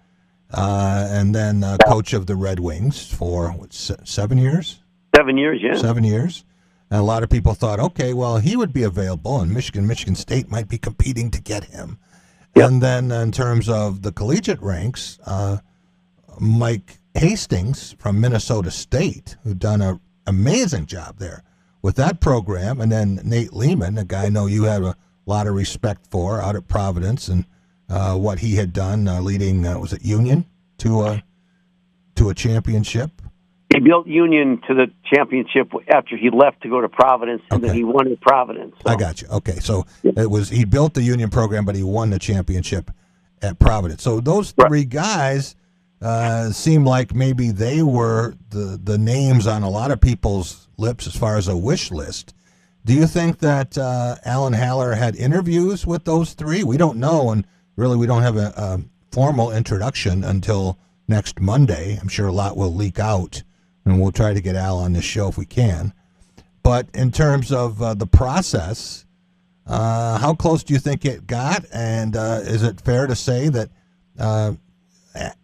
and then coach of the Red Wings for 7 years? 7 years, yeah. 7 years. And a lot of people thought, okay, well, he would be available, and Michigan State might be competing to get him. Yep. And then in terms of the collegiate ranks, Mike Hastings from Minnesota State, who'd done an amazing job there with that program, and then Nate Lehman, a guy I know you have a lot of respect for out at Providence, and what he had done leading, was it Union to a championship? He built Union to the championship after he left to go to Providence, and then he won at Providence. So. I got you. Okay, so he built the Union program, but he won the championship at Providence. So those three guys seem like maybe they were the names on a lot of people's lips as far as a wish list. Do you think that Alan Haller had interviews with those three? We don't know, and really we don't have a formal introduction until next Monday. I'm sure a lot will leak out, and we'll try to get Al on this show if we can. But in terms of the process, how close do you think it got? And is it fair to say that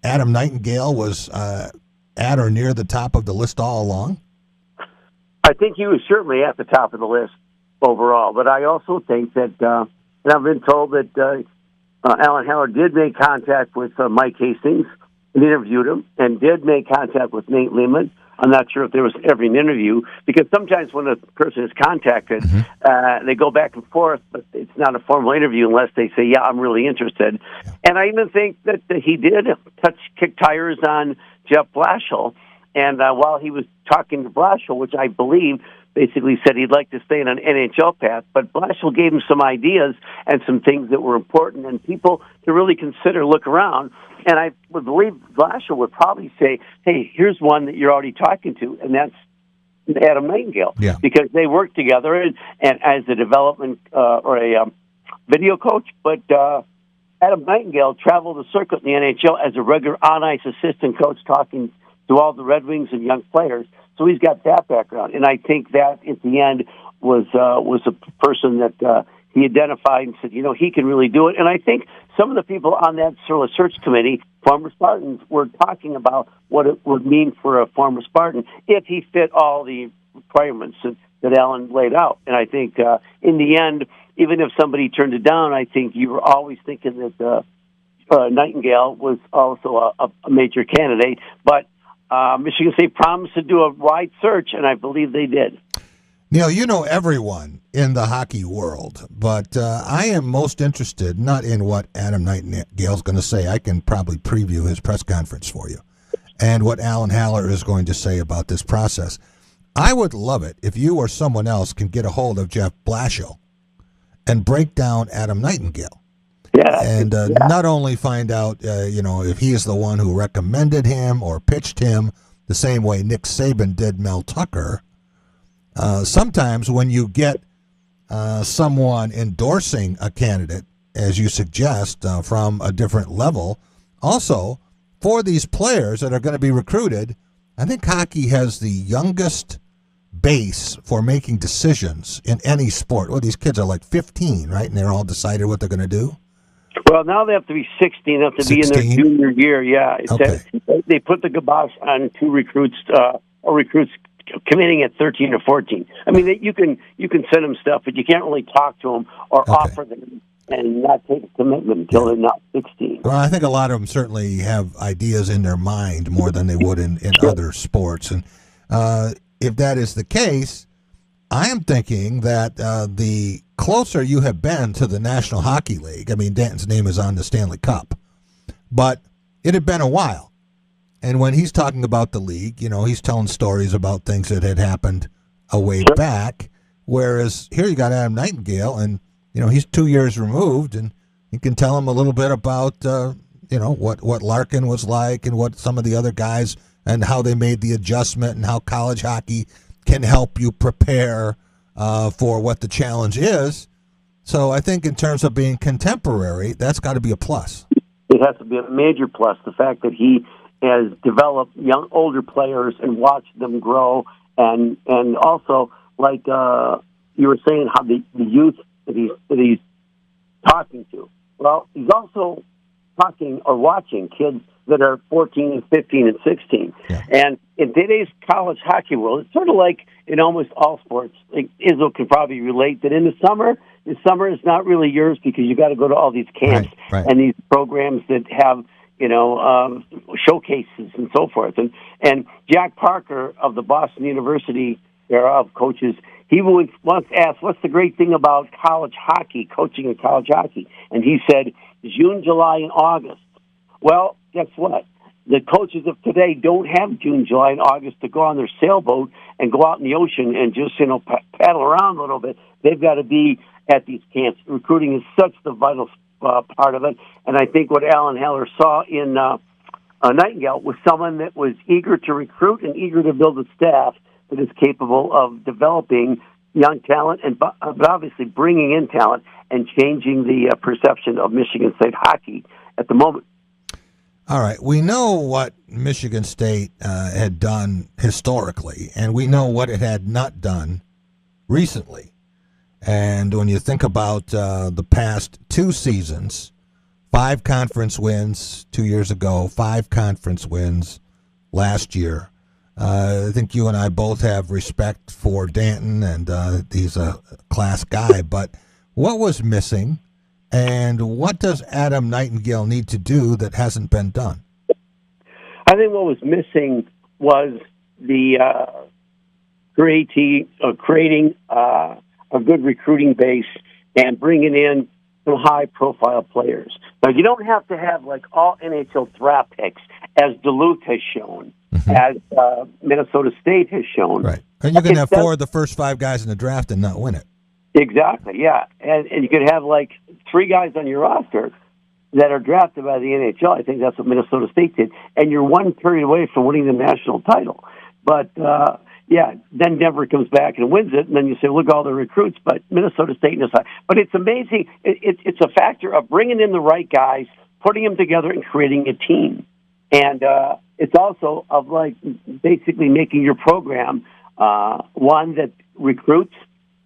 Adam Nightingale was at or near the top of the list all along? I think he was certainly at the top of the list overall. But I also think that, and I've been told that Alan Haller did make contact with Mike Hastings and interviewed him, and did make contact with Nate Lehman. I'm not sure if there was ever an interview, because sometimes when a person is contacted, they go back and forth, but it's not a formal interview unless they say, yeah, I'm really interested. Yeah. And I even think that he did kick tires on Jeff Blashill, and while he was talking to Blashill, which I believe basically said he'd like to stay in an NHL path, but Blashill gave him some ideas and some things that were important and people to really consider, look around. And I would believe Blashill would probably say, hey, here's one that you're already talking to, and that's Adam Nightingale. Yeah. Because they work together and as a development or a video coach. But Adam Nightingale traveled the circuit in the NHL as a regular on-ice assistant coach, talking to all the Red Wings and young players. So he's got that background, and I think that at the end was a person that he identified and said, he can really do it. And I think some of the people on that sort of search committee, former Spartans, were talking about what it would mean for a former Spartan if he fit all the requirements that Alan laid out. And I think in the end, even if somebody turned it down, I think you were always thinking that Nightingale was also a major candidate. But Michigan State promised to do a wide search, and I believe they did. Neil, you know everyone in the hockey world, but I am most interested not in what Adam Nightingale's going to say. I can probably preview his press conference for you, and what Alan Haller is going to say about this process. I would love it if you or someone else can get a hold of Jeff Blashill and break down Adam Nightingale. Yeah. And not only find out, if he is the one who recommended him or pitched him the same way Nick Saban did Mel Tucker. Sometimes when you get someone endorsing a candidate, as you suggest, from a different level, also for these players that are going to be recruited, I think hockey has the youngest base for making decisions in any sport. Well, these kids are like 15, right? And they're all decided what they're going to do. Well, now they have to be 16. They have to 16? be in their junior year. Yeah, they put the kibosh on two recruits committing at 13 or 14. I mean, you can send them stuff, but you can't really talk to them or offer them and not take a commitment until they're not 16. Well, I think a lot of them certainly have ideas in their mind more than they would in other sports. And if that is the case, I am thinking that the closer you have been to the National Hockey League, I mean, Danton's name is on the Stanley Cup, but it had been a while. And when he's talking about the league, he's telling stories about things that had happened a way back, whereas here you got Adam Nightingale, and, he's 2 years removed, and you can tell him a little bit about, what Larkin was like and what some of the other guys and how they made the adjustment and how college hockey can help you prepare for what the challenge is. So I think in terms of being contemporary, that's got to be a plus. It has to be a major plus, the fact that he has developed older players and watched them grow, and also, like you were saying, how the youth that he's talking to. Well, he's also talking or watching kids that are 14 and 15 and 16. Yeah. And in today's college hockey world, it's sort of like in almost all sports. Like Izzo can probably relate that in the summer is not really yours because you got to go to all these camps and these programs that have showcases and so forth. And Jack Parker of the Boston University thereof coaches, he once asked, what's the great thing about college hockey, coaching in college hockey? And he said, June, July, and August. Well, guess what? The coaches of today don't have June, July, and August to go on their sailboat and go out in the ocean and just, paddle around a little bit. They've got to be at these camps. Recruiting is such the vital part of it. And I think what Alan Haller saw in Nightingale was someone that was eager to recruit and eager to build a staff that is capable of developing young talent and but obviously bringing in talent and changing the perception of Michigan State hockey at the moment. All right, we know what Michigan State had done historically, and we know what it had not done recently. And when you think about the past two seasons, 5 conference wins 2 years ago, 5 conference wins last year. I think you and I both have respect for Danton, and he's a class guy. But what was missing, and what does Adam Nightingale need to do that hasn't been done? I think what was missing was the creating a good recruiting base and bringing in some high-profile players. Now, you don't have to have like all NHL draft picks, as Duluth has shown, as Minnesota State has shown. Right, and you can have 4 of the first 5 guys in the draft and not win it. Exactly, yeah, and you could have like 3 guys on your roster that are drafted by the NHL. I think that's what Minnesota State did, and you're 1 period away from winning the national title. But then Denver comes back and wins it, and then you say, look, all the recruits, but Minnesota State and but it's amazing. It's a factor of bringing in the right guys, putting them together, and creating a team. And it's also of like basically making your program one that recruits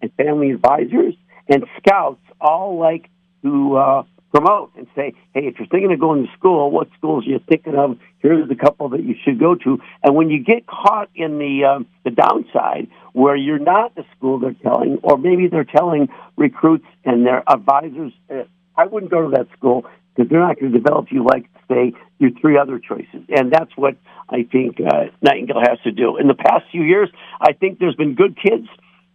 and family advisors and scouts all like to promote and say, hey, if you're thinking of going to school, what schools are you thinking of? Here's a couple that you should go to. And when you get caught in the downside where you're not the school they're telling, or maybe they're telling recruits and their advisors, I wouldn't go to that school because they're not going to develop you like, say, your three other choices. And that's what I think Nightingale has to do. In the past few years, I think there's been good kids,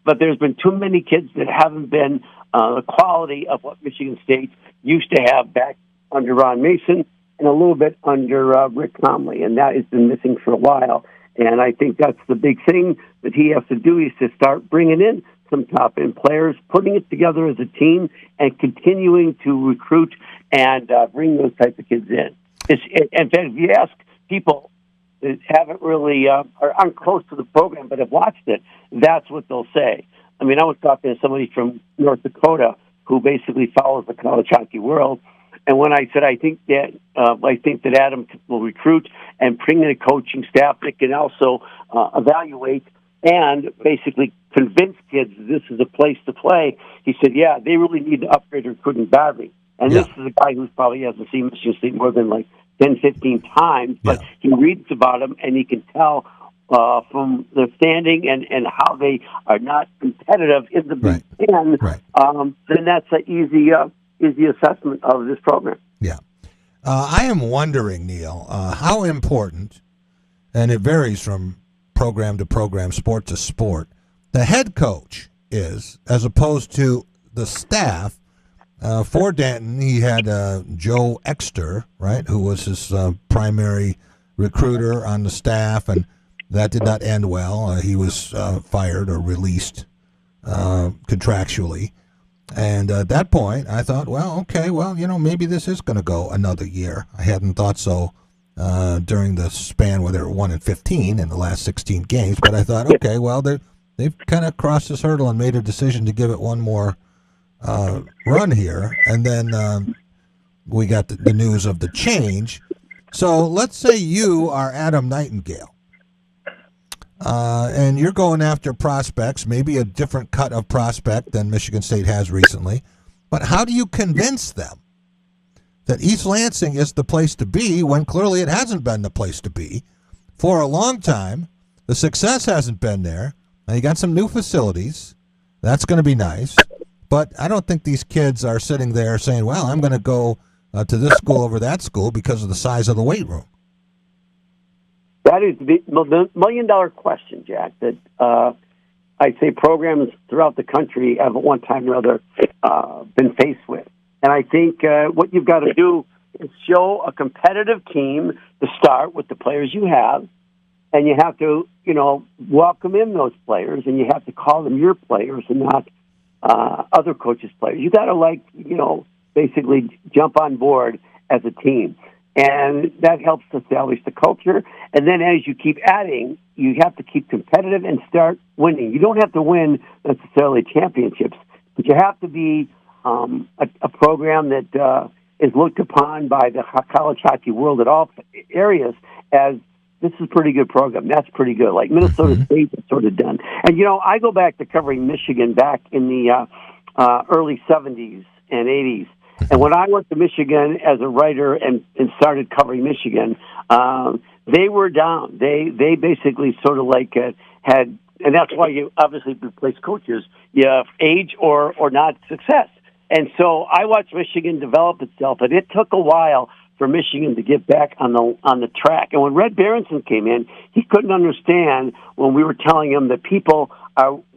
but there's been too many kids that haven't been the quality of what Michigan State used to have back under Ron Mason and a little bit under Rick Comley, and that has been missing for a while. And I think that's the big thing that he has to do is to start bringing in some top-end players, putting it together as a team, and continuing to recruit and bring those type of kids in. In fact, if you ask people that haven't really or aren't close to the program but have watched it, that's what they'll say. I mean, I was talking to somebody from North Dakota who basically follows the college hockey world, and when I said I think that Adam will recruit and bring in a coaching staff that can also evaluate and basically convince kids this is a place to play, he said, yeah, they really need to upgrade recruiting badly. And this is a guy who probably hasn't seen Michigan State more than like 10, 15 times, but he reads about them and he can tell from their standing and how they are not competitive in the Big Ten, then that's an easy assessment of this program. Yeah. I am wondering, Neil, how important, and it varies from program to program, sport to sport, the head coach is as opposed to the staff. For Danton, he had Joe Exter, right, who was his primary recruiter on the staff, and that did not end well. He was fired or released contractually. And at that point, I thought, maybe this is going to go another year. I hadn't thought so during the span where they were 1-15 in the last 16 games, but I thought, okay, well, they've kind of crossed this hurdle and made a decision to give it one more run here. And then we got the news of the change. So let's say you are Adam Nightingale. And you're going after prospects, maybe a different cut of prospect than Michigan State has recently. But how do you convince them that East Lansing is the place to be when clearly it hasn't been the place to be for a long time? The success hasn't been there. Now you got some new facilities. That's going to be nice. But I don't think these kids are sitting there saying, well, I'm going to go to this school over that school because of the size of the weight room. That is the $1 million question, Jack, that I'd say programs throughout the country have at one time or other been faced with. And I think what you've got to do is show a competitive team to start with the players you have, and you have to, welcome in those players, and you have to call them your players and not other coaches' players. You got to, basically jump on board as a team. And that helps to establish the culture. And then as you keep adding, you have to keep competitive and start winning. You don't have to win necessarily championships, but you have to be a program that is looked upon by the college hockey world at all areas as this is a pretty good program. That's pretty good. Like Minnesota State is sort of done. And, I go back to covering Michigan back in the early 70s and 80s. And when I went to Michigan as a writer and started covering Michigan, they were down. They basically sort of like had, and that's why you obviously replace coaches. You have age or not success. And so I watched Michigan develop itself, and it took a while for Michigan to get back on the track. And when Red Berenson came in, he couldn't understand when we were telling him that people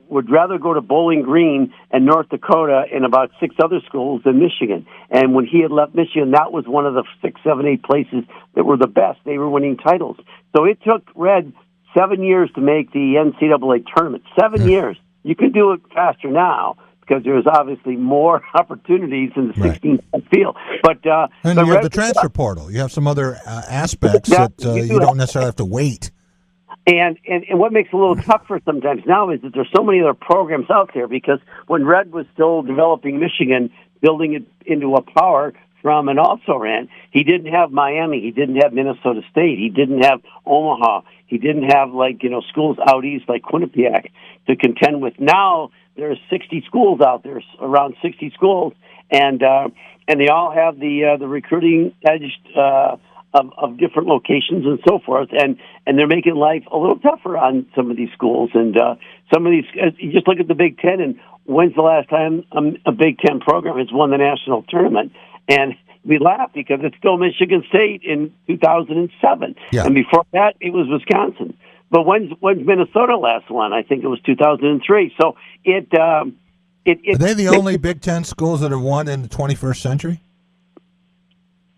would rather go to Bowling Green and North Dakota and about 6 other schools than Michigan. And when he had left Michigan, that was one of the 6, 7, 8 places that were the best. They were winning titles. So it took Red 7 years to make the NCAA tournament. 7 years. You can do it faster now because there's obviously more opportunities in the 16th field. But and you have the transfer portal. You have some other aspects that you don't necessarily have to wait And what makes it a little tougher sometimes now is that there's so many other programs out there, because when Red was still developing Michigan, building it into a power from an also-ran, he didn't have Miami, he didn't have Minnesota State, he didn't have Omaha, he didn't have schools out east like Quinnipiac to contend with. Now there's 60 schools out there, around 60 schools, and they all have the recruiting edge of different locations and so forth, and they're making life a little tougher on some of these schools. And some of these, you just look at the Big Ten, and when's the last time a Big Ten program has won the national tournament? And we laugh because it's still Michigan State in 2007, and before that it was Wisconsin. But when's Minnesota last won? I think it was 2003. So are they the only Big Ten schools that have won in the 21st century?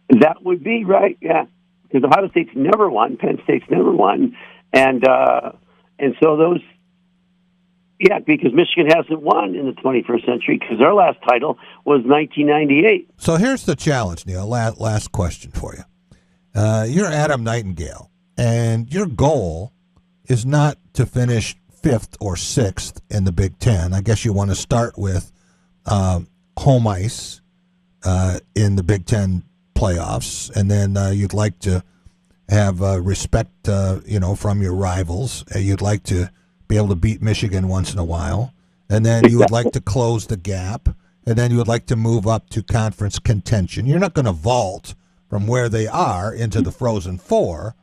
That would be right, yeah. Because Ohio State's never won, Penn State's never won, and so those, because Michigan hasn't won in the 21st century because their last title was 1998. So here's the challenge, Neil. Last question for you. You're Adam Nightingale, and your goal is not to finish 5th or 6th in the Big Ten. I guess you want to start with home ice in the Big Ten playoffs, and then you'd like to have respect, from your rivals. You'd like to be able to beat Michigan once in a while, and then you would like to close the gap, and then you would like to move up to conference contention. You're not going to vault from where they are into the Frozen Four,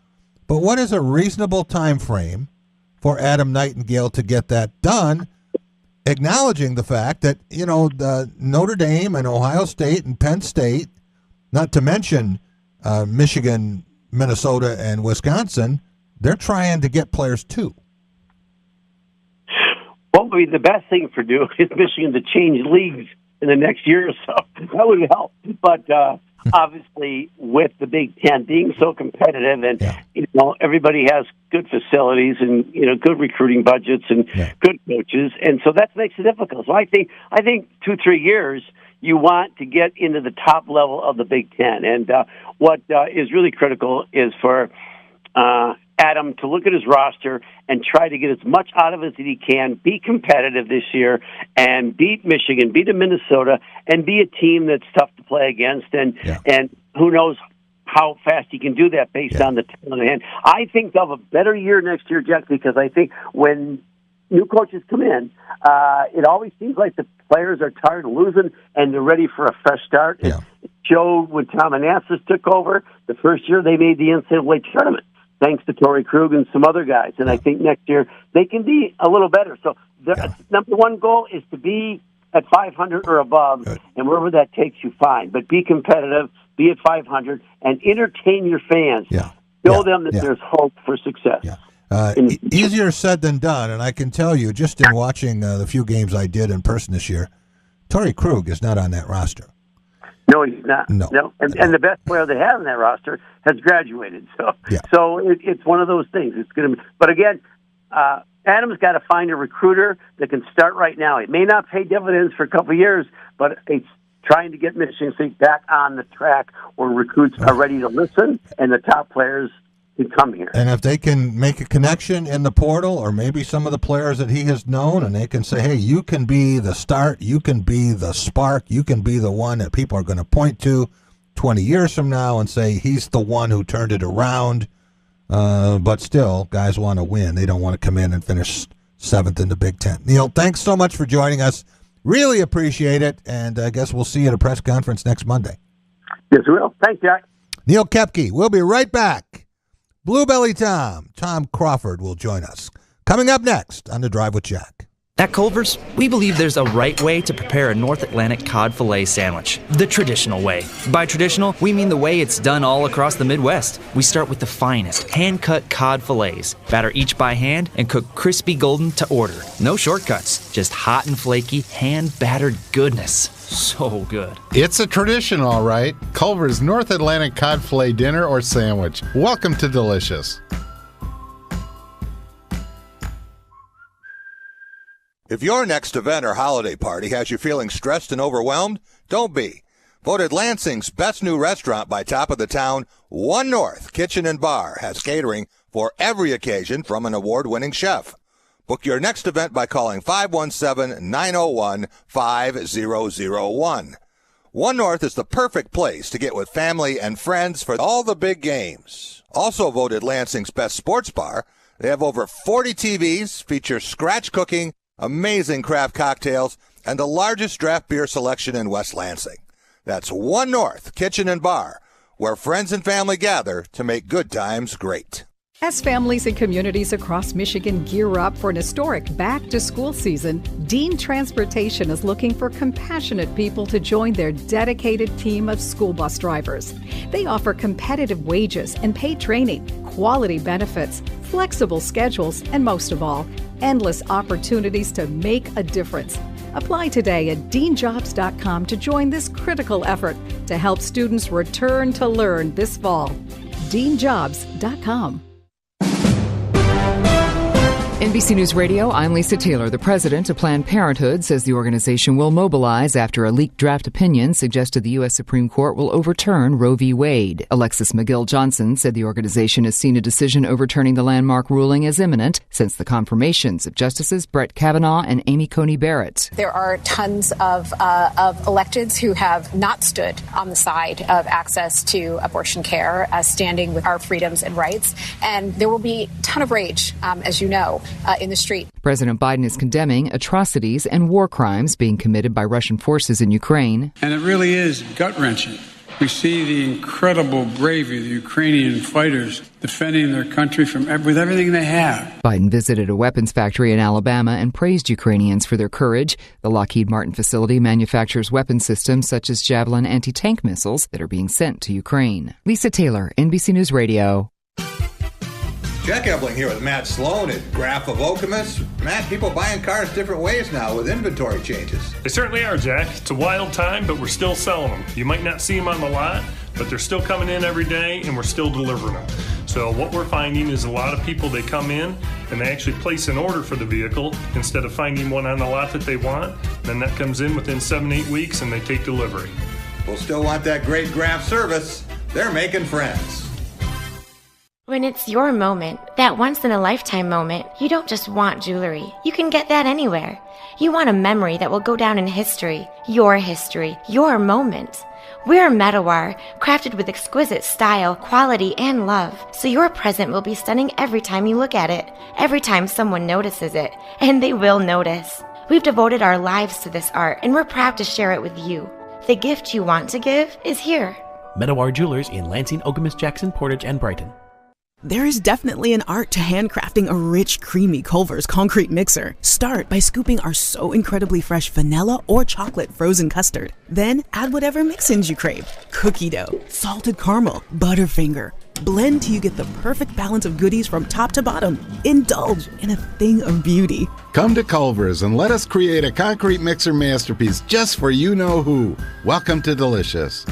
but what is a reasonable time frame for Adam Nightingale to get that done, acknowledging the fact that, the Notre Dame and Ohio State and Penn State, not to mention Michigan, Minnesota, and Wisconsin, they're trying to get players too. What would be the best thing for do is Michigan to change leagues in the next year or so. That would help. But obviously, with the Big Ten being so competitive, and everybody has good facilities and good recruiting budgets and good coaches, and so that makes it difficult. So I think 2-3 years you want to get into the top level of the Big Ten, and what is really critical is for Adam to look at his roster and try to get as much out of it as he can, be competitive this year, and beat Michigan, beat Minnesota, and be a team that's tough to play against. And who knows how fast he can do that based on the talent at hand. I think they'll have a better year next year, Jack, because I think when new coaches come in, it always seems like the players are tired of losing and they're ready for a fresh start. It showed when Tom Anastas took over the first year they made the NCAA tournament, thanks to Torrey Krug and some other guys. And I think next year they can be a little better. So the number one goal is to be at 500 or above, and wherever that takes you, fine. But be competitive, be at 500, and entertain your fans. Show them that there's hope for success. Easier said than done, and I can tell you, just in watching the few games I did in person this year, Torrey Krug is not on that roster. No, he's not. No. And the best player they have in that roster has graduated. So it's one of those things. It's going to. But again, Adam's got to find a recruiter that can start right now. It may not pay dividends for a couple of years, but it's trying to get Michigan State back on the track where recruits are ready to listen and the top players can come here. And if they can make a connection in the portal, or maybe some of the players that he has known, and they can say, hey, you can be the start, you can be the spark, you can be the one that people are going to point to 20 years from now and say he's the one who turned it around. But still, guys want to win. They don't want to come in and finish 7th in the Big Ten. Neil, thanks so much for joining us. Really appreciate it, and I guess we'll see you at a press conference next Monday. Yes, we will. Thanks, Jack. Neil Koepke. We'll be right back. Bluebelly Tom Crawford will join us. Coming up next on The Drive with Jack. At Culver's, we believe there's a right way to prepare a North Atlantic cod fillet sandwich, the traditional way. By traditional, we mean the way it's done all across the Midwest. We start with the finest, hand-cut cod fillets, batter each by hand, and cook crispy golden to order. No shortcuts, just hot and flaky, hand-battered goodness. So good. It's a tradition, all right. Culver's North Atlantic cod fillet dinner or sandwich. Welcome to Delicious. If your next event or holiday party has you feeling stressed and overwhelmed, don't be. Voted Lansing's best new restaurant by Top of the Town, One North Kitchen and Bar has catering for every occasion from an award-winning chef. Book your next event by calling 517-901-5001. One North is the perfect place to get with family and friends for all the big games. Also voted Lansing's best sports bar, they have over 40 TVs, feature scratch cooking, amazing craft cocktails, and the largest draft beer selection in West Lansing. That's One North Kitchen and Bar, where friends and family gather to make good times great. As families and communities across Michigan gear up for an historic back-to-school season, Dean Transportation is looking for compassionate people to join their dedicated team of school bus drivers. They offer competitive wages and paid training, quality benefits, flexible schedules, and most of all, endless opportunities to make a difference. Apply today at deanjobs.com to join this critical effort to help students return to learn this fall. deanjobs.com. NBC News Radio, I'm Lisa Taylor. The president of Planned Parenthood says the organization will mobilize after a leaked draft opinion suggested the U.S. Supreme Court will overturn Roe v. Wade. Alexis McGill Johnson said the organization has seen a decision overturning the landmark ruling as imminent since the confirmations of Justices Brett Kavanaugh and Amy Coney Barrett. There are tons of electeds who have not stood on the side of access to abortion care, standing with our freedoms and rights, and there will be a ton of rage, as you know, in the street. President Biden is condemning atrocities and war crimes being committed by Russian forces in Ukraine. And it really is gut-wrenching. We see the incredible bravery of the Ukrainian fighters defending their country with everything they have. Biden visited a weapons factory in Alabama and praised Ukrainians for their courage. The Lockheed Martin facility manufactures weapon systems such as Javelin anti-tank missiles that are being sent to Ukraine. Lisa Taylor, NBC News Radio. Jack Ebling here with Matt Sloan at Graph of Okemos. Matt, people buying cars different ways now with inventory changes. They certainly are, Jack. It's a wild time, but we're still selling them. You might not see them on the lot, but they're still coming in every day, and we're still delivering them. So what we're finding is a lot of people, they come in, and they actually place an order for the vehicle instead of finding one on the lot that they want. Then that comes in within 7-8 weeks, and they take delivery. We'll still want that great Graph service. They're making friends. When it's your moment, that once-in-a-lifetime moment, you don't just want jewelry. You can get that anywhere. You want a memory that will go down in history, your moment. We're Medawar, crafted with exquisite style, quality, and love, so your present will be stunning every time you look at it, every time someone notices it, and they will notice. We've devoted our lives to this art, and we're proud to share it with you. The gift you want to give is here. Medawar Jewelers in Lansing, Okemos, Jackson, Portage, and Brighton. There is definitely an art to handcrafting a rich, creamy Culver's concrete mixer. Start by scooping our so incredibly fresh vanilla or chocolate frozen custard. Then add whatever mix-ins you crave. Cookie dough, salted caramel, Butterfinger. Blend till you get the perfect balance of goodies from top to bottom. Indulge in a thing of beauty. Come to Culver's and let us create a concrete mixer masterpiece just for you-know-who. Welcome to Delicious.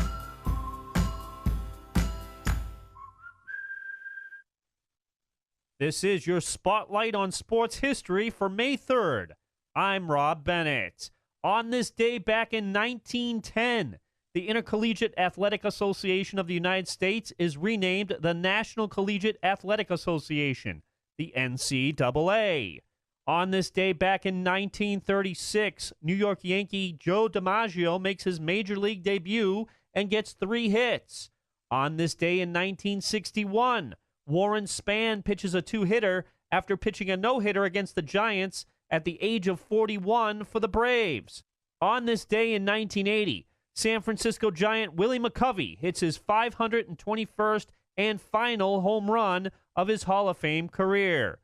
This is your Spotlight on Sports History for May 3rd. I'm Rob Bennett. On this day back in 1910, the Intercollegiate Athletic Association of the United States is renamed the National Collegiate Athletic Association, the NCAA. On this day back in 1936, New York Yankee Joe DiMaggio makes his major league debut and gets 3 hits. On this day in 1961, Warren Spahn pitches a 2-hitter after pitching a no-hitter against the Giants at the age of 41 for the Braves. On this day in 1980, San Francisco Giant Willie McCovey hits his 521st and final home run of his Hall of Fame career.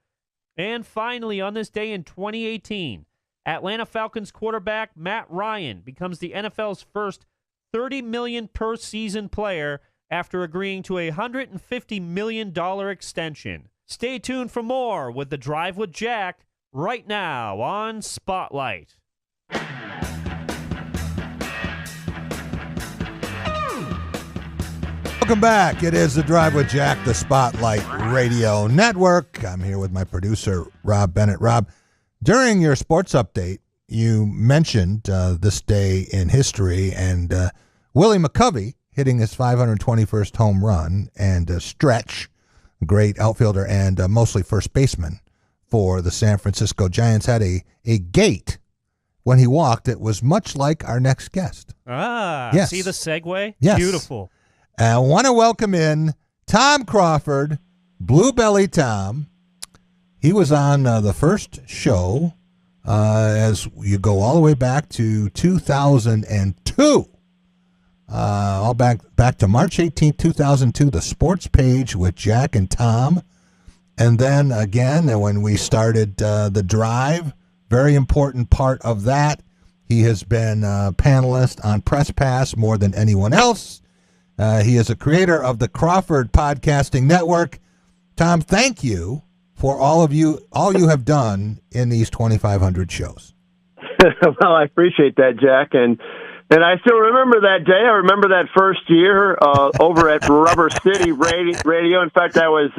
And finally, on this day in 2018, Atlanta Falcons quarterback Matt Ryan becomes the NFL's first $30 million per season player after agreeing to a $150 million extension. Stay tuned for more with The Drive with Jack right now on Spotlight. Welcome back. It is The Drive with Jack, the Spotlight Radio Network. I'm here with my producer, Rob Bennett. Rob, during your sports update, you mentioned this day in history and Willie McCovey hitting his 521st home run and a stretch great outfielder and mostly first baseman for the San Francisco Giants, had a gait when he walked. It was much like our next guest. Yes. See the segue? Yes. Beautiful. I want to welcome in Tom Crawford, Blue Belly Tom. He was on the first show as you go all the way back to 2002. All back to March 18, 2002, the sports page with Jack and Tom. And then again, when we started the drive, very important part of that. He has been a panelist on Press Pass more than anyone else. He is a creator of the Crawford Podcasting Network. Tom, thank you for all you have done in these 2,500 shows. Well, I appreciate that, Jack, and I still remember that day. I remember that first year over at Rubber City Radio. In fact, I was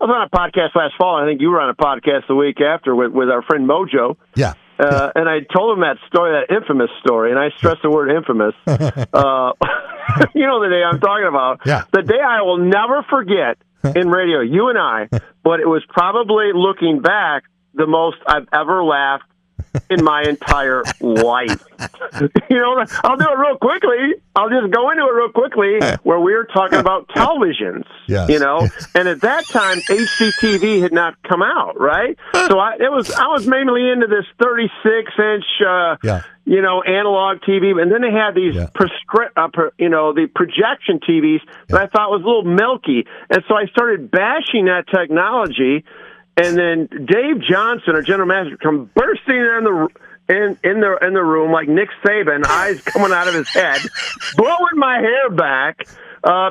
on a podcast last fall. I think you were on a podcast the week after with our friend Mojo. Yeah. And I told him that story, that infamous story, and I stress the word infamous. You know the day I'm talking about. Yeah. The day I will never forget in radio, you and I, but it was probably, looking back, the most I've ever laughed in my entire life. You know, I'll do it real quickly. I'll just go into it real quickly, where we were talking about televisions, you know, and at that time, HCTV had not come out, right? So I was mainly into this 36-inch, you know, analog TV, and then they had these the projection TVs that I thought was a little milky, and so I started bashing that technology. And then Dave Johnson, our general manager, come bursting in the room like Nick Saban, eyes coming out of his head, blowing my hair back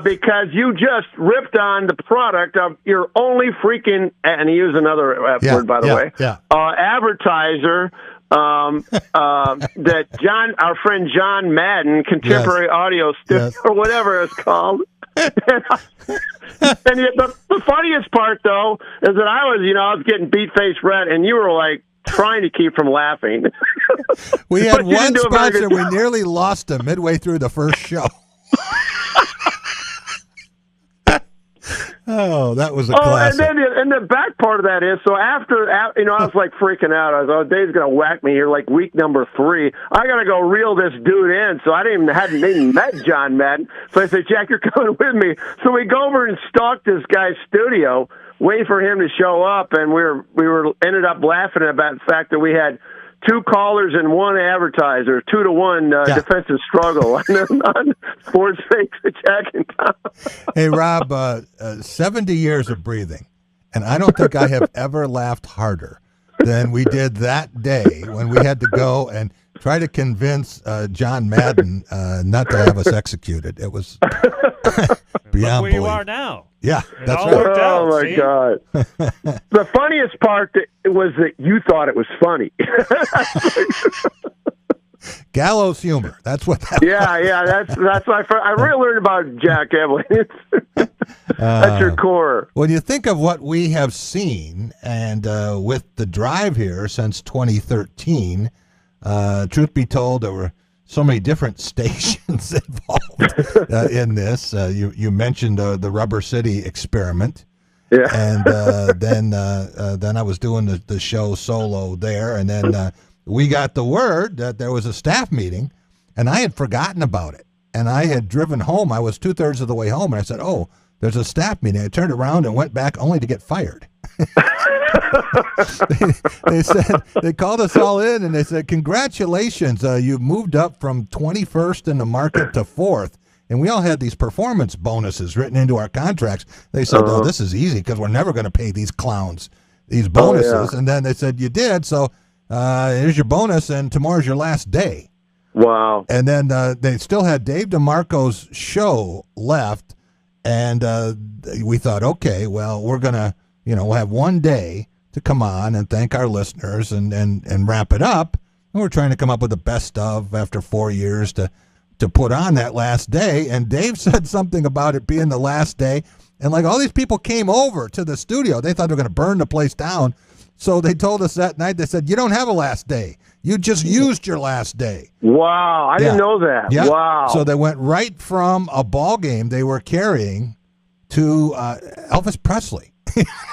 because you just ripped on the product of your only freaking, and he used another word, by the way, advertiser. That our friend John Madden, Contemporary Audio Studio, or whatever it's called. And the funniest part, though, is that I was getting beat-faced red, and you were like trying to keep from laughing. We had one sponsor, we nearly lost him midway through the first show. Oh, that was a classic. And the back part of that is, so after I was like freaking out. I was, oh, Dave's going to whack me here like week number 3. I got to go reel this dude in. So I hadn't even met John Madden. So I said, Jack, you're coming with me. So we go over and stalk this guy's studio, wait for him to show up. And we ended up laughing about the fact that we had 2 callers and 1 advertiser, 2-to-1 defensive struggle on Sports Fakes with Jack and Tom. Hey, Rob, 70 years of breathing, and I don't think I have ever laughed harder than we did that day when we had to go and try to convince John Madden not to have us executed. It was beyond where belief. you are now. Yeah, that's all right. worked out, oh, my see? God. The funniest part was that you thought it was funny. Gallows humor. That's what that was. Yeah, that's my first. I really learned about Jack Evelyn. That's your core. When you think of what we have seen, and with the drive here since 2013, truth be told, there were so many different stations involved in this. You mentioned the Rubber City experiment. Yeah. And then I was doing the show solo there, and then we got the word that there was a staff meeting, and I had forgotten about it. And I had driven home. I was 2/3 of the way home, and I said, oh, there's a staff meeting. I turned around and went back only to get fired. They said, they called us all in, and they said, congratulations, you've moved up from 21st in the market to 4th. And we all had these performance bonuses written into our contracts. They said, oh, this is easy because we're never going to pay these clowns these bonuses. Oh, yeah. And then they said, you did, so here's your bonus, and tomorrow's your last day. Wow. And then they still had Dave DeMarco's show left, and we thought, okay, well, we're going to, we'll have one day to come on and thank our listeners and wrap it up. And we're trying to come up with the best of after 4 years to put on that last day. And Dave said something about it being the last day. And like all these people came over to the studio, they thought they were going to burn the place down. So they told us that night, they said, you don't have a last day. You just used your last day. Wow. I didn't know that. Yeah. Wow. So they went right from a ball game they were carrying to Elvis Presley.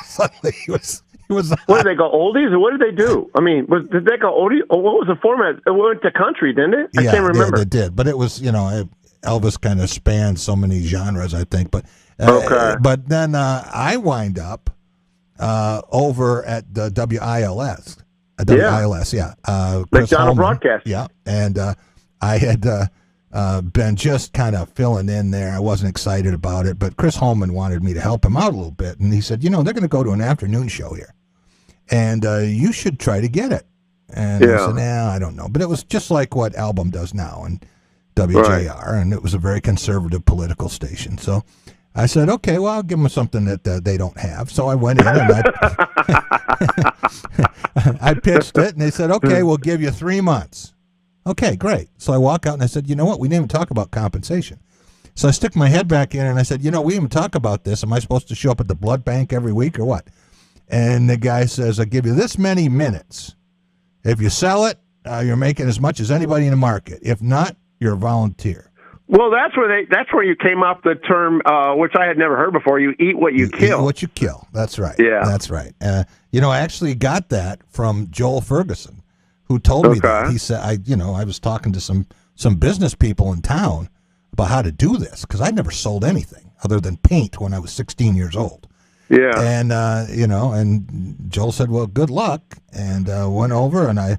Suddenly he was. What did they go oldies, or what did they do? I mean, did they go oldies? Or what was the format? It went to country, didn't it? I can't remember. Yeah, it did. But it was, Elvis kind of spanned so many genres, I think. But okay. But then I wind up over at the WILS. WILS, yeah. Chris McDonald Holman, Broadcast. Yeah, and I had been just kind of filling in there. I wasn't excited about it, but Chris Holman wanted me to help him out a little bit, and he said, they're going to go to an afternoon show here, and you should try to get it. And I said, I don't know. But it was just like what Album does now and WJR, and it was a very conservative political station. So I said, okay, well, I'll give them something that they don't have. So I went in and I pitched it, and they said, okay, we'll give you 3 months. Okay, great. So I walk out and I said, you know what? We didn't even talk about compensation. So I stick my head back in and I said, we didn't even talk about this. Am I supposed to show up at the blood bank every week or what? And the guy says, I'll give you this many minutes. If you sell it, you're making as much as anybody in the market. If not, you're a volunteer. Well, that's where you came up the term, which I had never heard before. You eat what you kill. Eat what you kill. That's right. Yeah, that's right. I actually got that from Joel Ferguson, who told me that. He said, I was talking to some business people in town about how to do this because I'd never sold anything other than paint when I was 16 years old. Yeah. And, and Joel said, well, good luck. And went over and I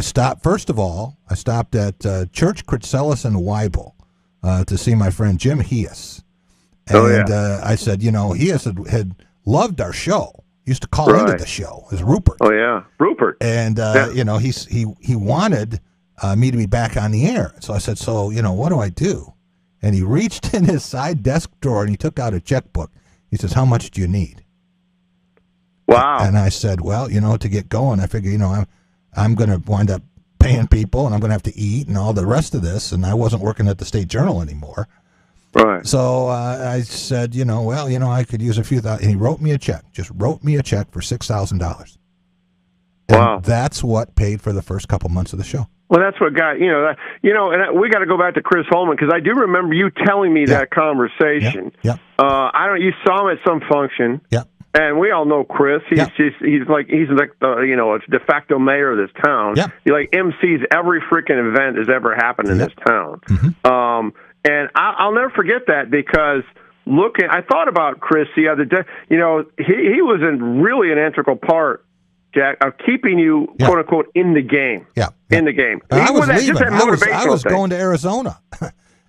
stopped, first of all, I stopped at Church Critzelis and Weibel to see my friend Jim Heas. And I said, Heas had loved our show. Used to call into the show as Rupert. Oh yeah, Rupert. And he wanted me to be back on the air. So I said, so what do I do? And he reached in his side desk drawer and he took out a checkbook. He says, how much do you need? Wow. And I said, well, to get going, I figure, I'm going to wind up paying people and I'm going to have to eat and all the rest of this. And I wasn't working at the State Journal anymore. Right. So I said, I could use a few thousand. And he wrote me a check, just wrote me a check for $6,000. Wow. That's what paid for the first couple months of the show. Well, that's what got, and we got to go back to Chris Holman because I do remember you telling me that conversation. Yeah. You saw him at some function. Yeah. And we all know Chris. He's like the de facto mayor of this town. Yeah. He MCs every freaking event that's ever happened in this town. Mm-hmm. And I'll never forget that because I thought about Chris the other day. He was really an integral part, Jack, of keeping you, quote unquote, in the game. Yeah. In the game. I was leaving. I was thing. going to Arizona.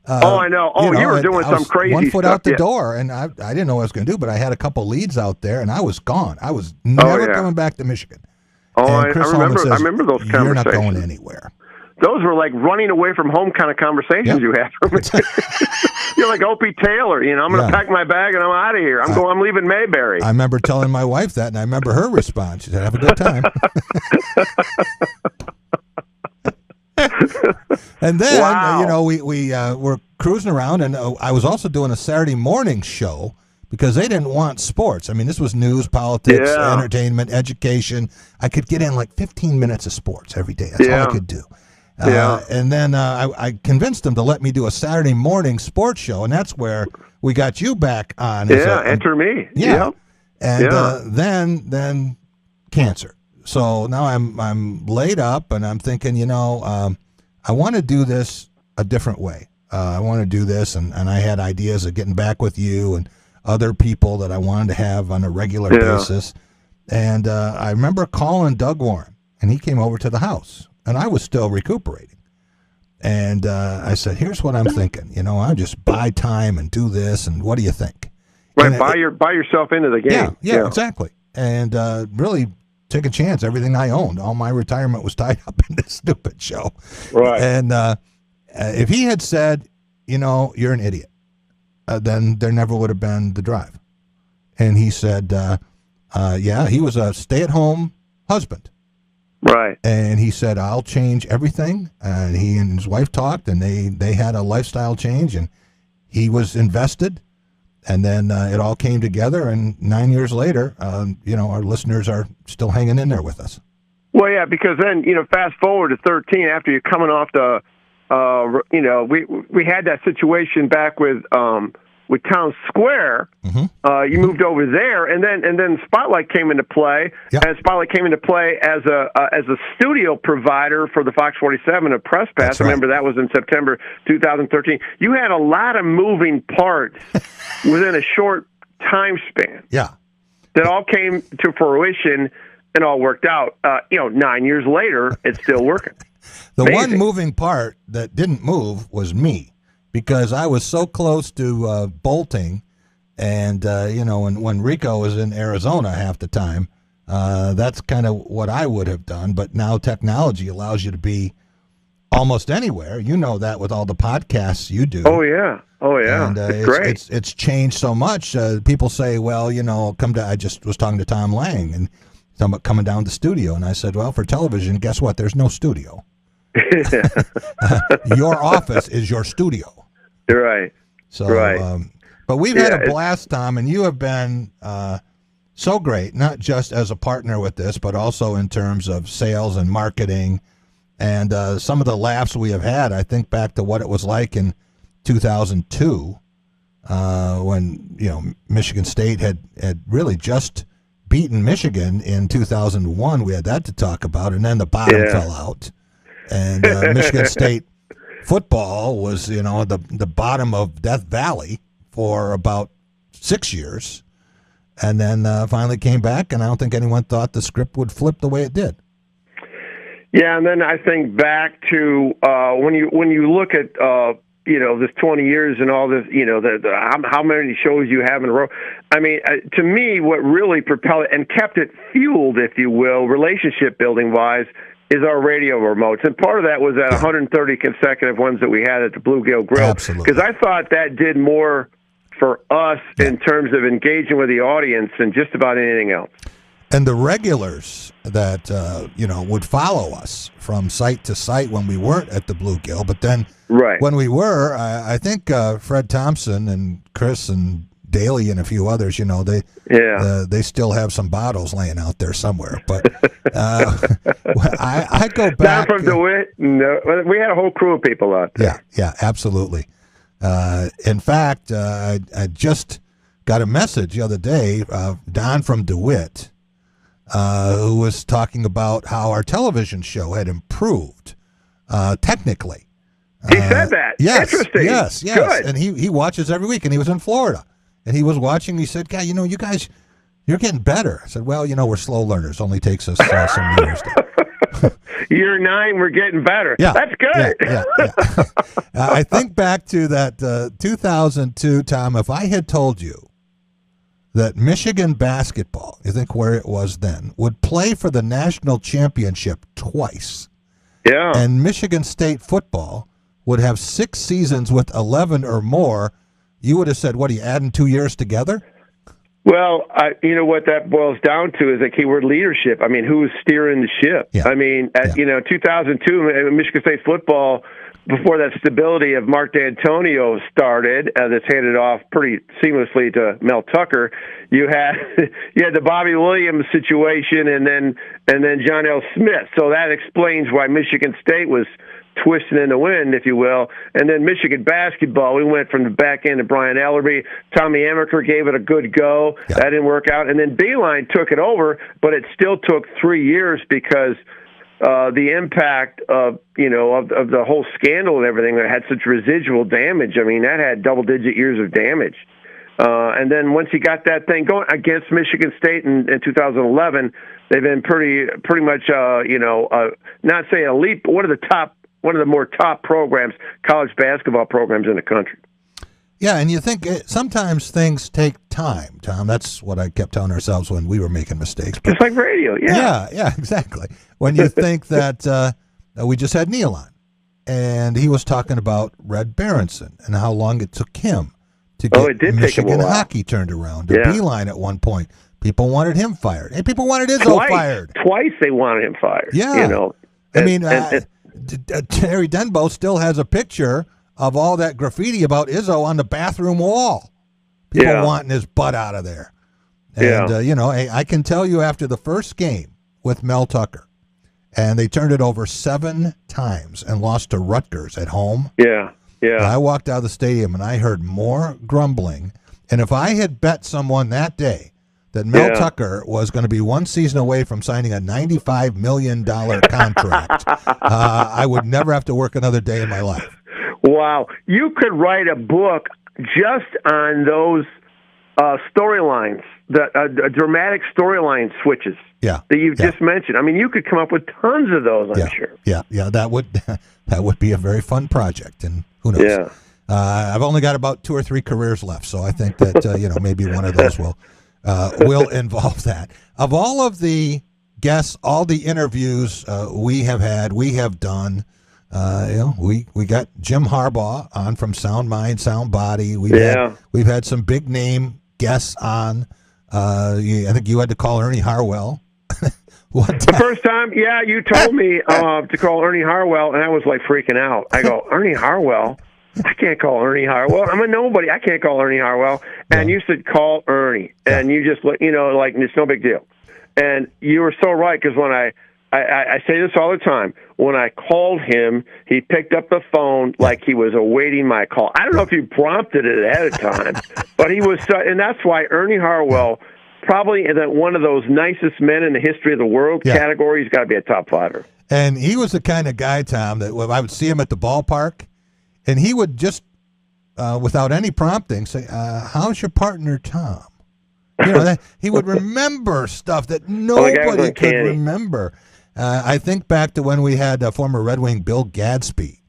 I know. You were doing some crazy 1 foot stuff, out the door, and I didn't know what I was going to do, but I had a couple leads out there, and I was gone. I was never coming back to Michigan. Oh, I remember those conversations. You're not going anywhere. Those were like running away from home kind of conversations you had. You're like Opie Taylor, I'm going to pack my bag and I'm out of here. I'm leaving Mayberry. I remember telling my wife that, and I remember her response. She said, "Have a good time." And then, we were cruising around, and I was also doing a Saturday morning show because they didn't want sports. I mean, this was news, politics, entertainment, education. I could get in like 15 minutes of sports every day. That's all I could do. And then I convinced them to let me do a Saturday morning sports show, and that's where we got you back on. Enter me. Yeah. And then cancer. So now I'm laid up, and I'm thinking, I want to do this a different way. I want to do this, and I had ideas of getting back with you and other people that I wanted to have on a regular basis. And I remember calling Doug Warren, and he came over to the house. And I was still recuperating. And I said, here's what I'm thinking. I'll just buy time and do this, and what do you think? Right, buy yourself into the game. Yeah, exactly. And really take a chance. Everything I owned, all my retirement was tied up in this stupid show. Right. And if he had said, you're an idiot, then there never would have been the drive. And he said, he was a stay-at-home husband. Right. And he said, I'll change everything. And he and his wife talked, and they had a lifestyle change, and he was invested. And then it all came together, and 9 years later, our listeners are still hanging in there with us. Well, yeah, because then, fast forward to 13, after you're coming off the, we had that situation back with with Town Square. You moved over there, and then Spotlight came into play. Yep. And Spotlight came into play as a studio provider for the Fox 47 of Press Pass. That's right. Remember, that was in September 2013. You had a lot of moving parts within a short time span. Yeah. That all came to fruition and all worked out. 9 years later, it's still working. The Amazing. one moving part that didn't move was me, because I was so close to bolting, and when Rico was in Arizona half the time, that's kind of what I would have done. But now technology allows you to be almost anywhere. You know that with all the podcasts you do. Oh yeah. And it's great. It's changed so much. People say, well, I just was talking to Tom Lang and talking about coming down to the studio, and I said, well, for television, guess what? There's no studio. Your office is your studio. You're right. So, right. But we've had a blast, Tom, and you have been so great, not just as a partner with this, but also in terms of sales and marketing. And some of the laughs we have had, I think back to what it was like in 2002 when Michigan State had really just beaten Michigan in 2001. We had that to talk about, and then the bottom fell out. And Michigan State football was, the bottom of Death Valley for about 6 years, and then finally came back, and I don't think anyone thought the script would flip the way it did. Yeah, and then I think back to when you look at this 20 years and all this, how many shows you have in a row. I mean, to me, what really propelled it and kept it fueled, if you will, relationship building wise, is our radio remotes. And part of that was that 130 consecutive ones that we had at the Bluegill Grill. Absolutely. Because I thought that did more for us in terms of engaging with the audience than just about anything else. And the regulars that, would follow us from site to site when we weren't at the Bluegill. But then when we were, I think Fred Thompson and Chris and Daly and a few others, they still have some bottles laying out there somewhere. But I go back. Down from DeWitt, no, we had a whole crew of people out there. Yeah, absolutely. In fact, I just got a message the other day, Don from DeWitt, who was talking about how our television show had improved technically. He said that. Yes, interesting. Yes. Good. And he watches every week, and he was in Florida. And he was watching. He said, "God, you guys, you're getting better." I said, "Well, we're slow learners. Only takes us some years." Year 9, we're getting better. Yeah, that's good. Yeah. I think back to that 2002, Tom. If I had told you that Michigan basketball, you think where it was then, would play for the national championship twice, and Michigan State football would have 6 seasons with 11 or more, you would have said, what, are you adding 2 years together? Well, what that boils down to is a keyword leadership. I mean, who's steering the ship? Yeah. I mean, 2002, Michigan State football, before that stability of Mark D'Antonio started, that's handed off pretty seamlessly to Mel Tucker. You had the Bobby Williams situation, and then John L. Smith. So that explains why Michigan State was twisting in the wind, if you will. And then Michigan basketball, we went from the back end of Brian Ellerby. Tommy Amaker gave it a good go. Yeah. That didn't work out. And then Beeline took it over, but it still took 3 years because the impact of the whole scandal and everything that had such residual damage. I mean, that had double-digit years of damage. And then once you got that thing going against Michigan State in 2011, they've been pretty much, not saying elite, but one of the more top programs, college basketball programs in the country. Yeah, and you think sometimes things take time, Tom. That's what I kept telling ourselves when we were making mistakes. Just like radio, yeah. Yeah, exactly. When you think that we just had Neil on, and he was talking about Red Berenson and how long it took him to get Michigan hockey turned around. The Beeline at one point, people wanted him fired. Hey, people wanted Izzo fired. Twice they wanted him fired. Yeah. Terry Denbo still has a picture of all that graffiti about Izzo on the bathroom wall. People wanting his butt out of there. And, I can tell you after the first game with Mel Tucker, and they turned it over 7 times and lost to Rutgers at home. Yeah. Yeah. I walked out of the stadium and I heard more grumbling. And if I had bet someone that day that Mel Tucker was going to be one season away from signing a $95 million contract, I would never have to work another day in my life. Wow. You could write a book just on those storylines, the dramatic storyline switches that you've just mentioned. I mean, you could come up with tons of those, I'm sure. Yeah, that would be a very fun project, and who knows? Yeah. I've only got about 2 or 3 careers left, so I think that maybe one of those will involve that. Of all of the guests, all the interviews we have done. We got Jim Harbaugh on from Sound Mind, Sound Body. We've had some big name guests on. I think you had to call Ernie Harwell. The first time, you told me to call Ernie Harwell, and I was like freaking out. I go, Ernie Harwell? I can't call Ernie Harwell. I'm a nobody. I can't call Ernie Harwell. And you said call Ernie, and you just like it's no big deal. And you were so right, because when I say this all the time. When I called him, he picked up the phone like he was awaiting my call. I don't know if you prompted it ahead of time, but he was, and that's why Ernie Harwell, probably one of those nicest men in the history of the world category. He's got to be a top fiver. And he was the kind of guy, Tom, that when I would see him at the ballpark, and he would just, without any prompting, say, "How's your partner, Tom?" He would remember stuff that nobody could remember. I think back to when we had former Red Wing Bill Gadsby.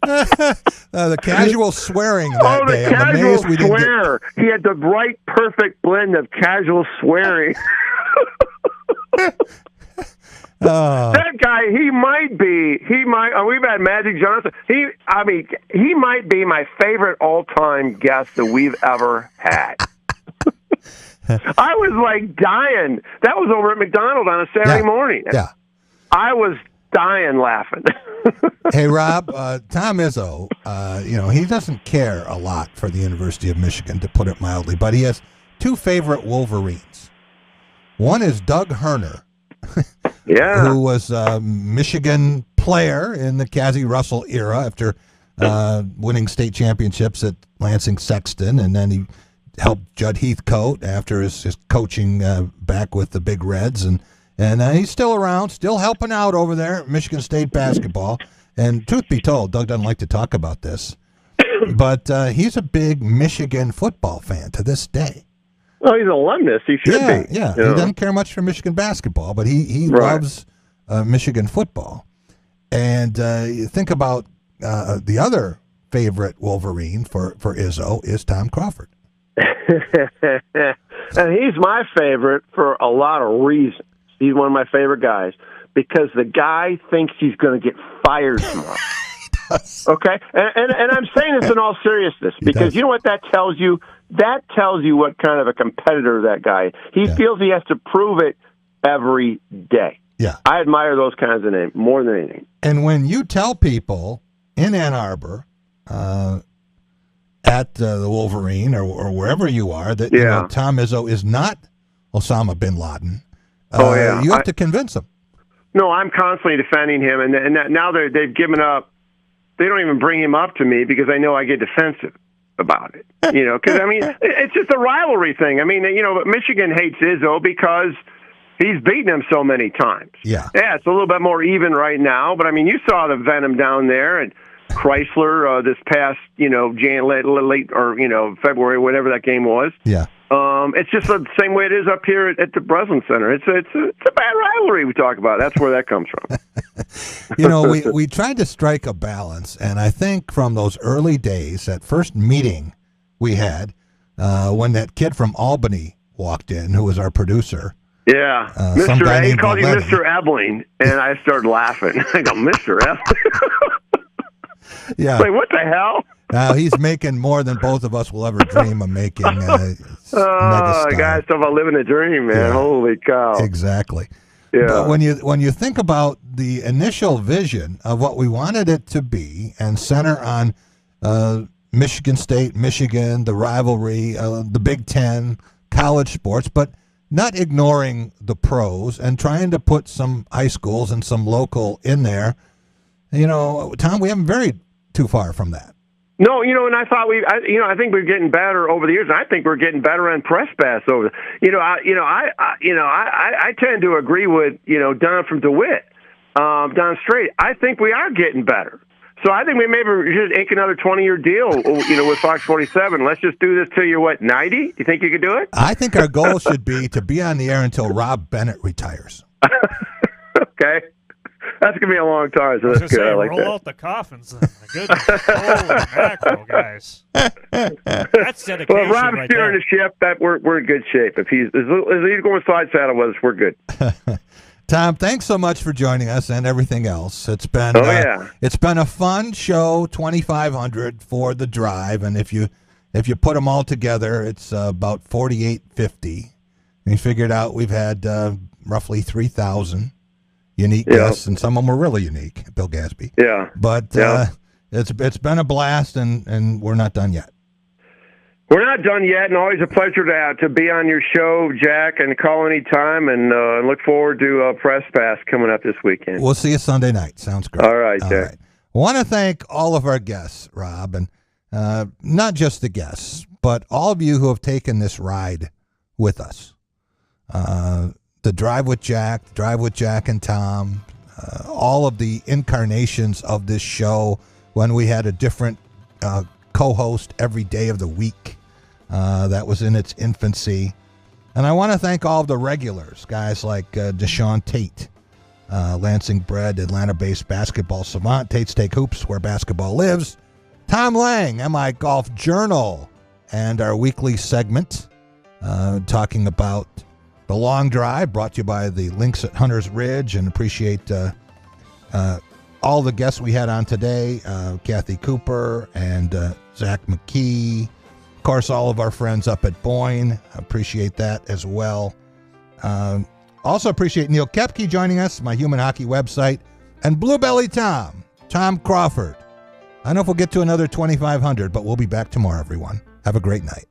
The casual swearing that day. I'm amazed we didn't get... He had the right, perfect blend of casual swearing. That guy, we've had Magic Johnson. He might be my favorite all-time guest that we've ever had. I was like dying. That was over at McDonald's on a Saturday morning. Yeah. I was dying laughing. Hey, Rob, Tom Izzo, he doesn't care a lot for the University of Michigan, to put it mildly, but he has 2 favorite Wolverines. One is Doug Herner, who was a Michigan player in the Cassie Russell era after winning state championships at Lansing Sexton, and then he helped Judd Heathcote after his coaching back with the Big Reds, and he's still around, still helping out over there at Michigan State basketball. And truth be told, Doug doesn't like to talk about this, but he's a big Michigan football fan to this day. Well, he's an alumnus. He should be. Yeah, he doesn't care much for Michigan basketball, but he loves Michigan football. And you think about the other favorite Wolverine for Izzo is Tom Crawford. And he's my favorite for a lot of reasons. He's one of my favorite guys because the guy thinks he's going to get fired tomorrow. Okay? And I'm saying this in all seriousness because you know what that tells you? That tells you what kind of a competitor that guy is. He feels he has to prove it every day. Yeah. I admire those kinds of names more than anything. And when you tell people in Ann Arbor, at the Wolverine or wherever you are, that Tom Izzo is not Osama bin Laden, you have to convince them. No, I'm constantly defending him, and now they've given up. They don't even bring him up to me because I know I get defensive about it. Because it's just a rivalry thing. Michigan hates Izzo because he's beaten him so many times. Yeah, it's a little bit more even right now, but you saw the venom down there and Chrysler this past late or February, whatever that game was. Yeah. It's just the same way it is up here at the Breslin Center. It's a bad rivalry we talk about. That's where that comes from. We tried to strike a balance, and I think from those early days, that first meeting we had, when that kid from Albany walked in, who was our producer. Yeah, he called you Mr. Ebling, and I started laughing. I go, Mr. Ebling? Yeah. Like, what the hell? Now he's making more than both of us will ever dream of making. Guys, talk about living a dream, man. Yeah. Holy cow. Exactly. Yeah. But when you think about the initial vision of what we wanted it to be and center on Michigan State, Michigan, the rivalry, the Big Ten, college sports, but not ignoring the pros and trying to put some high schools and some local in there, Tom, we haven't varied too far from that. No, and I thought I think we're getting better over the years, and I think we're getting better on press pass over. I tend to agree with Don from DeWitt, Don Strait. I think we are getting better. So I think we maybe just ink another 20-year deal, with Fox 47. Let's just do this till you're 90? You think you could do it? I think our goal should be to be on the air until Rob Bennett retires. Okay. That's going to be a long time, so that's good. I like roll that. out the coffins. My goodness. Holy mackerel, guys. That's dedication. Well, if Rob's right steering there. the ship, we're in good shape. If he's going side saddle with us, we're good. Tom, thanks so much for joining us and everything else. It's been it's been a fun show, 2,500 for the drive, and if you put them all together, it's about 4,850. We figured out we've had roughly 3,000 unique guests, and some of them were really unique. Bill Gadsby. Yeah. But it's been a blast, and we're not done yet. We're not done yet, and always a pleasure to be on your show, Jack, and call anytime, and look forward to Press Pass coming up this weekend. We'll see you Sunday night. Sounds great. All right, Jack. Right. I want to thank all of our guests, Rob, and not just the guests, but all of you who have taken this ride with us. The Drive with Jack, and Tom, all of the incarnations of this show when we had a different co-host every day of the week. That was in its infancy. And I want to thank all of the regulars, guys like Deshaun Tate, Lansing bred, Atlanta-based basketball savant, Tate's Take Hoops, where basketball lives, Tom Lang, MI Golf Journal, and our weekly segment talking about the long drive, brought to you by the Links at Hunter's Ridge, and appreciate all the guests we had on today, Kathy Cooper and Zach McKee. Of course, all of our friends up at Boyne. Appreciate that as well. Also appreciate Neil Kepke joining us, my Human Hockey website, and Bluebelly Tom Crawford. I don't know if we'll get to another 2,500, but we'll be back tomorrow, everyone. Have a great night.